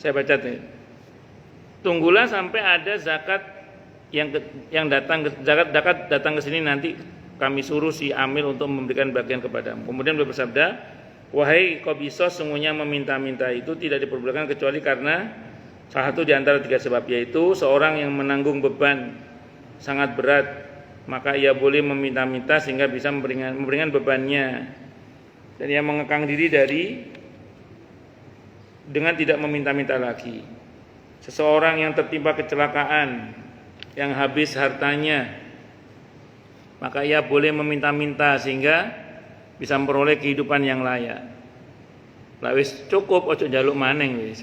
Saya baca tadi. Tunggulah sampai ada zakat yang datang datang ke sini, nanti kami suruh si amil untuk memberikan bagian kepadamu. Kemudian beliau bersabda, wahai Qabisos, sungguhnya meminta-minta itu tidak diperbolehkan kecuali karena salah satu di antara tiga sebab, yaitu seorang yang menanggung beban sangat berat, maka ia boleh meminta-minta sehingga bisa memberingan bebannya, dan ia mengekang diri dengan tidak meminta-minta lagi. Seseorang yang tertimpa kecelakaan, yang habis hartanya, maka ia boleh meminta-minta sehingga bisa memperoleh kehidupan yang layak. Lah wis cukup, ojo njaluk maneng wis.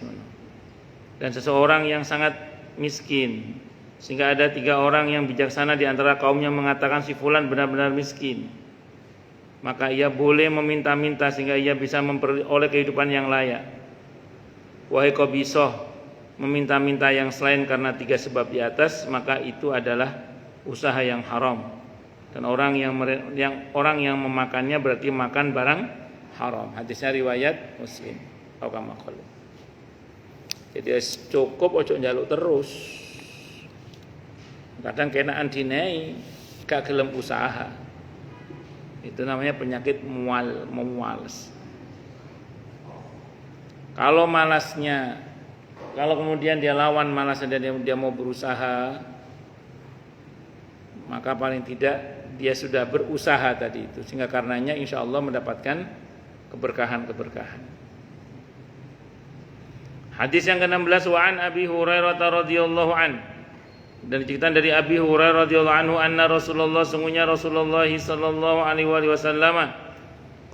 Dan seseorang yang sangat miskin, sehingga ada 3 orang yang bijaksana di antara kaumnya mengatakan si fulan benar-benar miskin, maka ia boleh meminta-minta sehingga ia bisa memperoleh kehidupan yang layak. Wahai Qabisoh, meminta-minta yang selain karena 3 sebab di atas, maka itu adalah usaha yang haram. Dan orang yang memakannya berarti makan barang haram. Hadisnya riwayat Muslim. Jadi cukup ojo njaluk terus. Kadang kenaan dinai gak gelem usaha. Itu namanya penyakit memuales. Kalau malasnya, kalau kemudian dia lawan malasnya dan dia mau berusaha, maka paling tidak dia sudah berusaha tadi itu, sehingga karenanya insya Allah mendapatkan keberkahan. Hadis yang ke-16, wa an Abi Hurairah radhiyallahu an. Dan cerita dari Abi Hurairah radhiyallahu anhu anna Rasulullah, sungguhnya Rasulullah sallallahu alaihi wasallam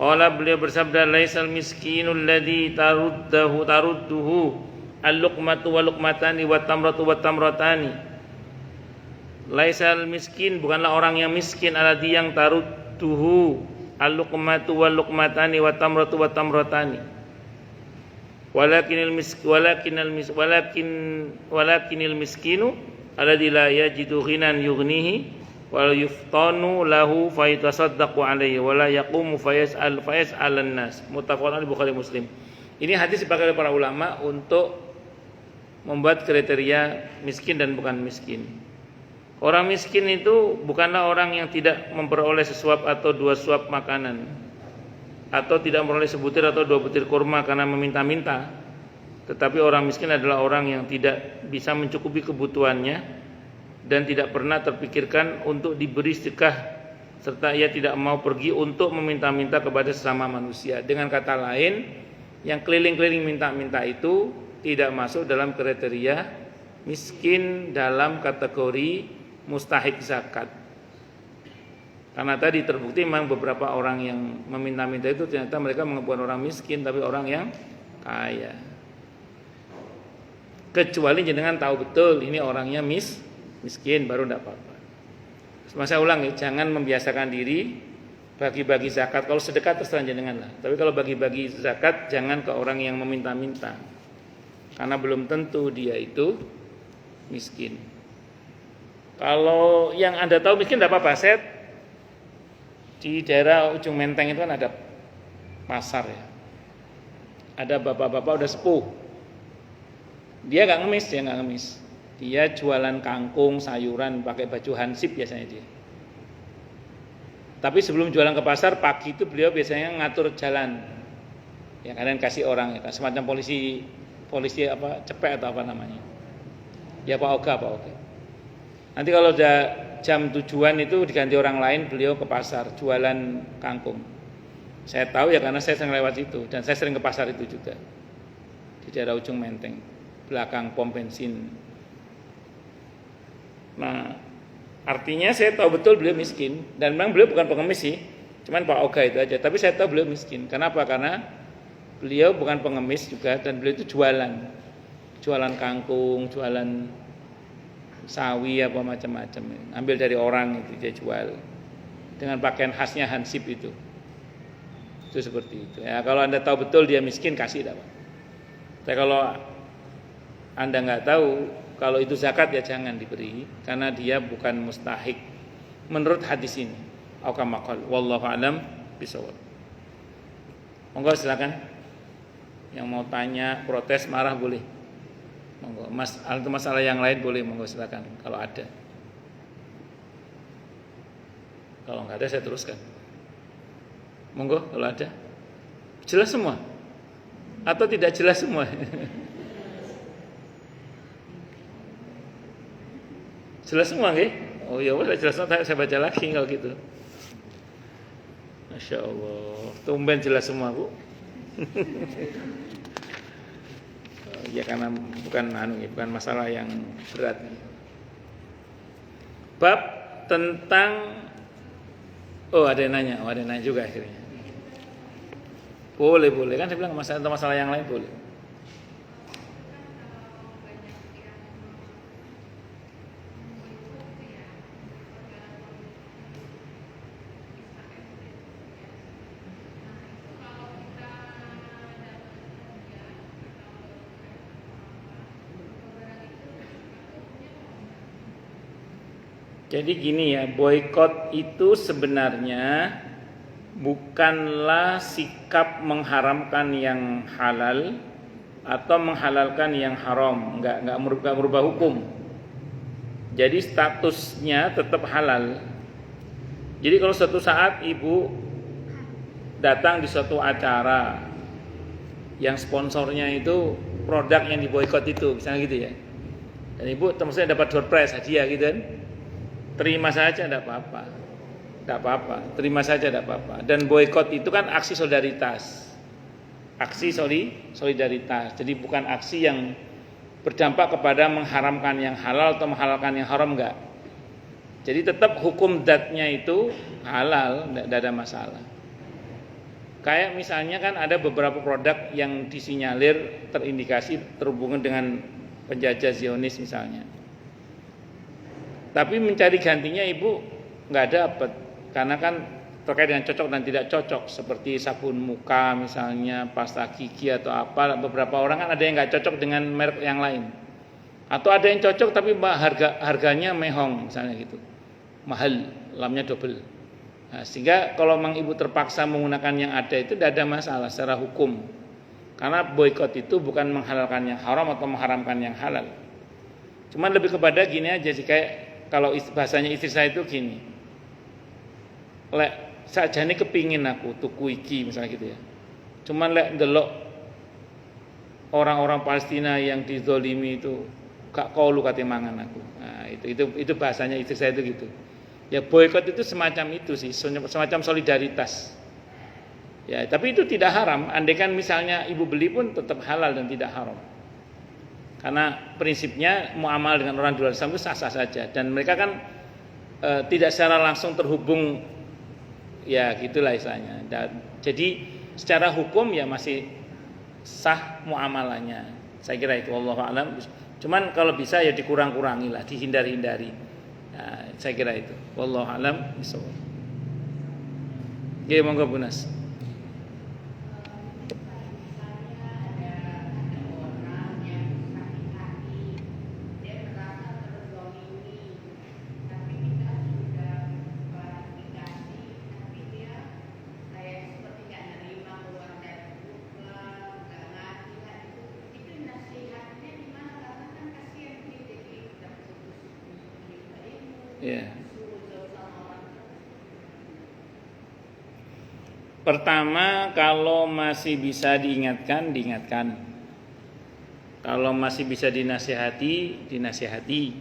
qala, beliau bersabda, laisal miskinul ladzi tarudduhu al-luqmatu wal luqmatani wat tamratu wat tamratani. Laisal miskin, bukanlah orang yang miskin, alladzi yang tarudduhu al-luqmatu wal luqmatani wat tamratu wat tamratani. Walakinil miskinu alladzi la yajidu ghinan yughnihi wa yuftanu lahu fa yatasaddaqu alaihi wa la yaqumu fayas'alan nas. Muttafaqun alaihi, Bukhari Muslim. Ini hadis dipakai oleh para ulama untuk membuat kriteria miskin dan bukan miskin. Orang miskin itu bukanlah orang yang tidak memperoleh sesuap atau 2 suap makanan, atau tidak memperoleh sebutir atau 2 butir kurma karena meminta-minta. Tetapi orang miskin adalah orang yang tidak bisa mencukupi kebutuhannya dan tidak pernah terpikirkan untuk diberi sedekah, serta ia tidak mau pergi untuk meminta-minta kepada sesama manusia. Dengan kata lain, yang keliling-keliling minta-minta itu tidak masuk dalam kriteria miskin dalam kategori mustahik zakat. Karena tadi terbukti memang beberapa orang yang meminta-minta itu ternyata mereka bukan orang miskin tapi orang yang kaya. Kecuali jenengan tahu betul ini orangnya miskin, baru tidak apa-apa. Saya ulang ya, jangan membiasakan diri bagi-bagi zakat. Kalau sedekah terserah jenengan lah. Tapi kalau bagi-bagi zakat jangan ke orang yang meminta-minta. Karena belum tentu dia itu miskin. Kalau yang Anda tahu miskin tidak apa-apa. Set di daerah ujung Menteng itu kan ada pasar ya. Ada bapak-bapak udah sepuh. Dia nggak ngemis. Dia jualan kangkung, sayuran, pakai baju hansip biasanya dia. Tapi sebelum jualan ke pasar pagi itu beliau biasanya ngatur jalan. Ya kalian kasih orang ya, semacam polisi apa cepet atau apa namanya. Ya Pak Oga. Nanti kalau udah jam tujuan itu diganti orang lain, beliau ke pasar jualan kangkung. Saya tahu ya karena saya sering lewat situ dan saya sering ke pasar itu juga. Di daerah ujung Menteng, belakang pom bensin. Nah, artinya saya tahu betul beliau miskin dan memang beliau bukan pengemis sih. Cuman Pak Oga itu aja, tapi saya tahu beliau miskin. Kenapa? Karena beliau bukan pengemis juga dan beliau itu jualan kangkung, jualan sawi apa macam-macam. Ambil dari orang itu dia jual dengan pakaian khasnya hansip itu. Itu seperti itu. Ya, kalau Anda tahu betul dia miskin kasih dapat. Tapi kalau Anda nggak tahu kalau itu zakat ya jangan diberi karena dia bukan mustahik menurut hadis ini. Au kama qala wallahu alam bisawab. Monggo silakan. Yang mau tanya, protes, marah boleh. Monggo. Masalah yang lain boleh, monggo silakan kalau ada. Kalau enggak ada saya teruskan. Monggo kalau ada. Jelas semua? Atau tidak jelas semua? Jelas semua nggih? Oh ya wes jelas saya baca lagi kalau gitu. Masya Allah, tumben jelas semua Bu. Ya karena bukan masalah yang berat. Bab tentang ada yang nanya juga akhirnya. Boleh kan saya bilang masalah yang lain boleh. Jadi gini ya, boikot itu sebenarnya bukanlah sikap mengharamkan yang halal atau menghalalkan yang haram, enggak merubah hukum. Jadi statusnya tetap halal. Jadi kalau suatu saat ibu datang di suatu acara yang sponsornya itu produk yang diboikot itu, misalnya gitu ya. Dan ibu maksudnya dapat door prize hadiah gitu kan. Terima saja enggak apa-apa. Enggak apa-apa, terima saja enggak apa-apa. Dan boikot itu kan aksi solidaritas. Aksi solidaritas. Jadi bukan aksi yang berdampak kepada mengharamkan yang halal atau menghalalkan yang haram, enggak. Jadi tetap hukum zatnya itu halal, enggak ada masalah. Kayak misalnya kan ada beberapa produk yang disinyalir terindikasi terhubungan dengan penjajah Zionis misalnya. Tapi mencari gantinya ibu nggak dapat, karena kan terkait dengan cocok dan tidak cocok, seperti sabun muka misalnya, pasta gigi atau apa. Beberapa orang kan ada yang nggak cocok dengan merek yang lain, atau ada yang cocok tapi harganya mehong misalnya gitu, mahal, lamnya double. Nah, sehingga kalau memang ibu terpaksa menggunakan yang ada itu tidak ada masalah secara hukum, karena boikot itu bukan menghalalkan yang haram atau mengharamkan yang halal. Cuman lebih kepada gini aja sih, kayak kalau bahasanya istri saya itu gini, lek sajane kepingin aku tuku iki misalnya gitu ya, cuman lek ndelok orang-orang Palestina yang dizolimi itu gak kaulu kate mangan aku. Nah, itu bahasanya istri saya itu gitu. Ya boikot itu semacam itu sih, semacam solidaritas. Ya, tapi itu tidak haram. Andaikan misalnya ibu beli pun tetap halal dan tidak haram. Karena prinsipnya muamalah dengan orang di luar Islam itu sah-sah saja, dan mereka kan tidak secara langsung terhubung, ya gitulah istilahnya. Jadi secara hukum ya masih sah muamalahnya. Saya kira itu, wallahu a'lam. Cuman kalau bisa ya dikurang-kurangi lah, dihindari-hindari. Nah, saya kira itu, wallahu a'lam bishawab. Oke, monggo Bu Nas. Ya. Pertama, kalau masih bisa diingatkan. Kalau masih bisa dinasihati.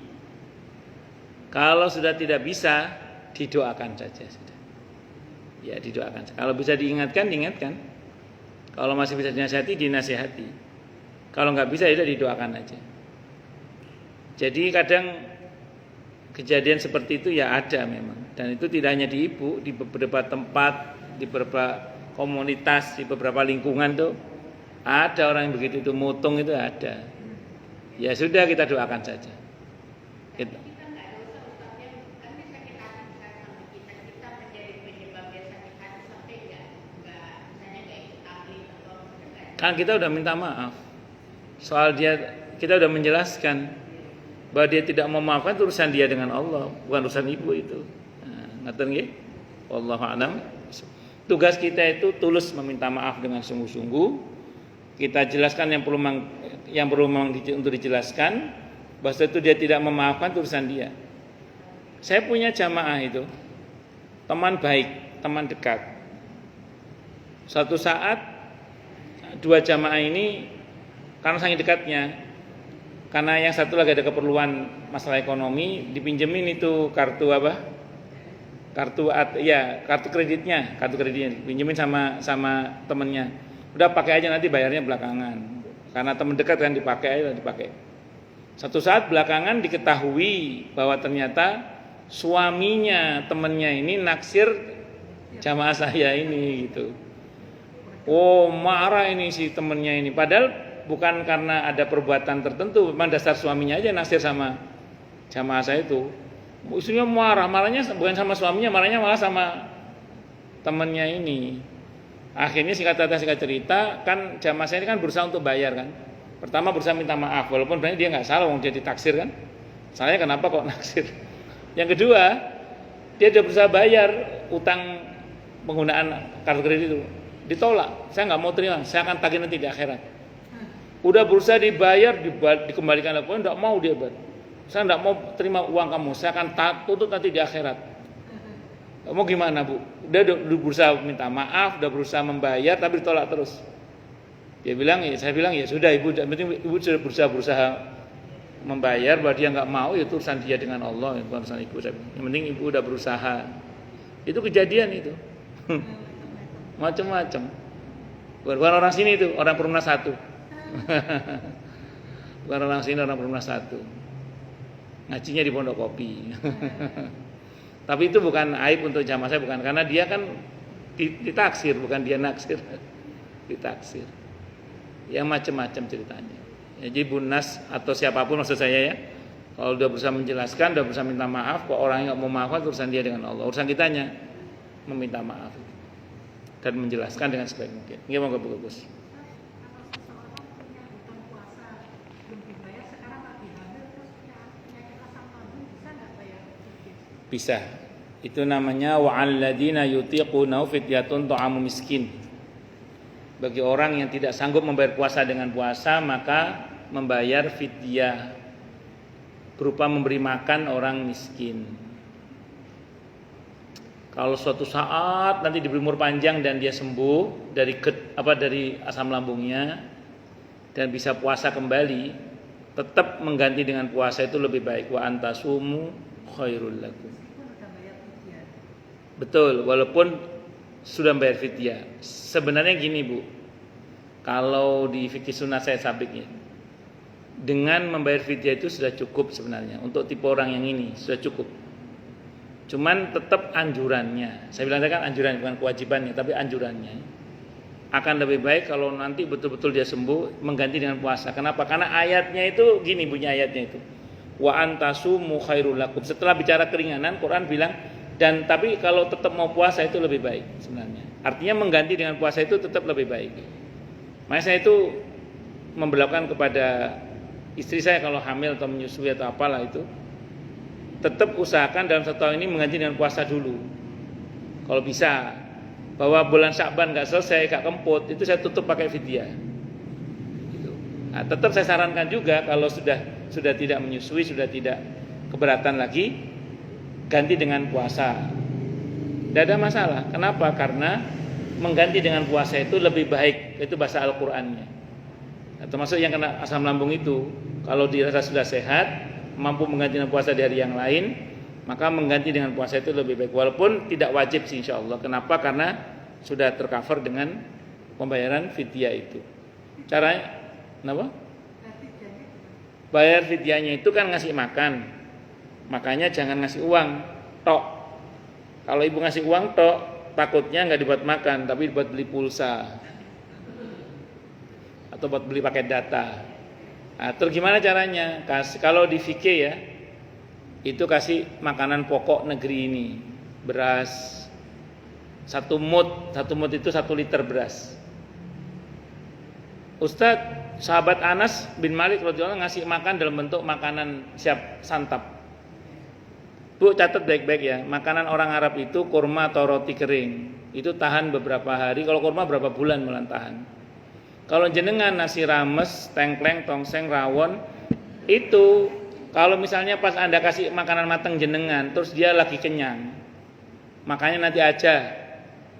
Kalau sudah tidak bisa, didoakan saja sudah. Ya, didoakan. Kalau bisa diingatkan. Kalau masih bisa dinasihati. Kalau nggak bisa, ya didoakan aja. Jadi kadang kejadian seperti itu ya ada memang, dan itu tidak hanya di ibu, di beberapa tempat, di beberapa komunitas, di beberapa lingkungan tuh ada orang yang begitu itu, mutung itu ada. Ya sudah, kita doakan saja. Kita. Kan kita udah minta maaf. Soal kita udah menjelaskan bahwa dia tidak memaafkan, itu urusan dia dengan Allah, bukan urusan ibu itu. Ngaten nggih? Wallahu a'lam. Tugas kita itu tulus meminta maaf dengan sungguh-sungguh. Kita jelaskan yang perlu untuk dijelaskan. Bahwa itu dia tidak memaafkan, itu urusan dia. Saya punya jamaah itu, teman baik, teman dekat. Suatu saat dua jamaah ini karena saking dekatnya, karena yang satu lagi ada keperluan masalah ekonomi, dipinjemin itu kartu kreditnya dipinjemin sama temennya. Udah pakai aja, nanti bayarnya belakangan. Karena teman dekat kan dipakai. Satu saat belakangan diketahui bahwa ternyata suaminya temennya ini naksir jamaah saya ini gitu. Oh, marah ini si temennya ini, padahal bukan karena ada perbuatan tertentu, memang dasar suaminya aja naksir sama jamaah saya itu. Istrinya marahnya bukan sama suaminya, marahnya malah sama temennya ini. Akhirnya singkat cerita, kan jamaah saya ini kan berusaha untuk bayar kan. Pertama berusaha minta maaf, walaupun sebenarnya dia nggak salah, wong dia ditaksir kan. Salahnya kenapa kok naksir? Yang kedua, dia sudah berusaha bayar utang penggunaan kartu kredit itu, ditolak. Saya nggak mau terima, saya akan tagih nanti di akhirat. Udah berusaha dibayar, dikembalikan lagi, nggak mau dia bayar. Saya nggak mau terima uang kamu, saya akan tuntut nanti di akhirat. Mau gimana bu? Udah berusaha minta maaf, udah berusaha membayar, tapi ditolak terus. Saya bilang ya sudah ibu, penting ibu sudah berusaha membayar, bahwa dia nggak mau ya itu urusan dia dengan Allah, bukan urusan ibu. Yang penting ibu udah berusaha. Itu kejadian itu, macam-macam. Bukan orang sini itu, orang Perumnas 1. Bukan orang sini, orang Perumnas 1. Ngajinya di Pondok Kopi. Tapi itu bukan aib untuk jamaah saya, bukan, karena dia kan ditaksir, bukan dia naksir, ditaksir. Ya macam-macam ceritanya. Ya, jadi Bunas atau siapapun maksud saya ya, kalau udah berusaha menjelaskan, udah berusaha minta maaf, kok orangnya nggak mau maafkan, urusan dia dengan Allah. Urusan kitanya meminta maaf dan menjelaskan dengan sebaik mungkin. Ini mau bagus. Bisa. Itu namanya wa'alladina yutiquna fidyatun ta'amu miskin. Bagi orang yang tidak sanggup membayar puasa dengan puasa, maka membayar fidyah berupa memberi makan orang miskin. Kalau suatu saat nanti diberi umur panjang dan dia sembuh dari asam lambungnya dan bisa puasa kembali, tetap mengganti dengan puasa itu lebih baik. Wa antasumu khairul lakum. Betul, walaupun sudah bayar fidyah. Sebenarnya gini bu, kalau di fikih sunnah saya sabiknya, dengan membayar fidyah itu sudah cukup sebenarnya. Untuk tipe orang yang ini sudah cukup. Cuman tetap anjurannya, saya bilang kan anjuran bukan kewajibannya, tapi anjurannya akan lebih baik kalau nanti betul-betul dia sembuh mengganti dengan puasa. Kenapa? Karena ayatnya itu gini bunyi ayatnya itu. Wa antasumu khairul lakum. Setelah bicara keringanan, Quran bilang dan tapi kalau tetap mau puasa itu lebih baik sebenarnya. Artinya mengganti dengan puasa itu tetap lebih baik. Makanya saya itu memberlakukan kepada istri saya kalau hamil atau menyusui atau apalah itu, tetap usahakan dalam 1 tahun ini mengganti dengan puasa dulu. Kalau bisa, bahwa bulan Sya'ban nggak selesai, nggak kemput, itu saya tutup pakai fidyah. Gitu. Nah, tetap saya sarankan juga kalau sudah tidak menyusui, sudah tidak keberatan lagi, ganti dengan puasa. Tidak ada masalah. Kenapa? Karena mengganti dengan puasa itu lebih baik. Itu bahasa Al-Qur'annya. Nah, termasuk yang kena asam lambung itu, kalau dirasa sudah sehat, mampu mengganti dengan puasa di hari yang lain, maka mengganti dengan puasa itu lebih baik. Walaupun tidak wajib sih insya Allah. Kenapa? Karena sudah tercover dengan pembayaran fidyah itu. Caranya, kenapa? Bayar fidyahnya itu kan ngasih makan. Makanya jangan ngasih uang tok. Kalau ibu ngasih uang tok, takutnya nggak dibuat makan, tapi buat beli pulsa atau buat beli paket data. Nah, terus gimana caranya? Kalau di fikih ya, itu kasih makanan pokok negeri ini, beras 1 mud itu 1 liter beras. Ustadz, sahabat Anas bin Malik radhiyallahu anhu ngasih makan dalam bentuk makanan siap santap. Bu catat baik-baik ya, makanan orang Arab itu kurma atau roti kering, itu tahan beberapa hari. Kalau kurma berapa bulan malah tahan. Kalau jenengan nasi rames, tengkleng, tongseng, rawon, itu kalau misalnya pas Anda kasih makanan matang jenengan, terus dia lagi kenyang, makanya nanti aja.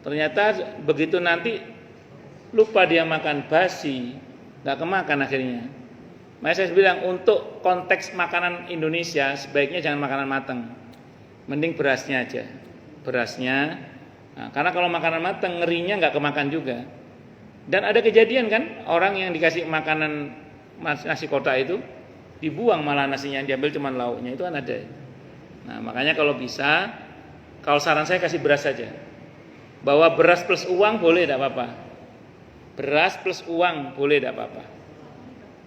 Ternyata begitu nanti lupa dia makan basi, nggak kemakan akhirnya. Makanya saya bilang untuk konteks makanan Indonesia sebaiknya jangan makanan matang. Mending berasnya aja, berasnya. Nah, karena kalau makanan matang ngerinya nggak kemakan juga. Dan ada kejadian kan orang yang dikasih makanan nasi kotak itu dibuang malah nasinya, diambil cuma lauknya, itu kan ada. Nah makanya kalau bisa, kalau saran saya kasih beras saja. Bahwa beras plus uang boleh tidak apa-apa. Beras plus uang boleh tidak apa-apa.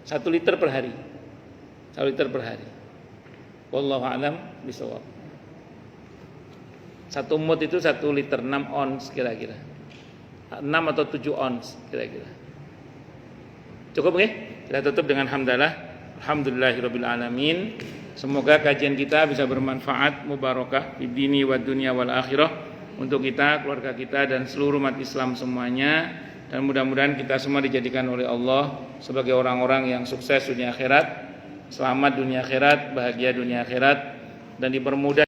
1 liter per hari. 1 liter per hari. Wallahu a'lam bishawab. 1 mud itu 1 liter 6 ons kira-kira. 6 atau 7 ons kira-kira. Cukup nggih? Kita tutup dengan hamdalah. Alhamdulillahirabbil alamin. Semoga kajian kita bisa bermanfaat, mubarakah fid dini wad dunya wal akhirah untuk kita, keluarga kita dan seluruh umat Islam semuanya, dan mudah-mudahan kita semua dijadikan oleh Allah sebagai orang-orang yang sukses dunia akhirat, selamat dunia akhirat, bahagia dunia akhirat, dan dipermudah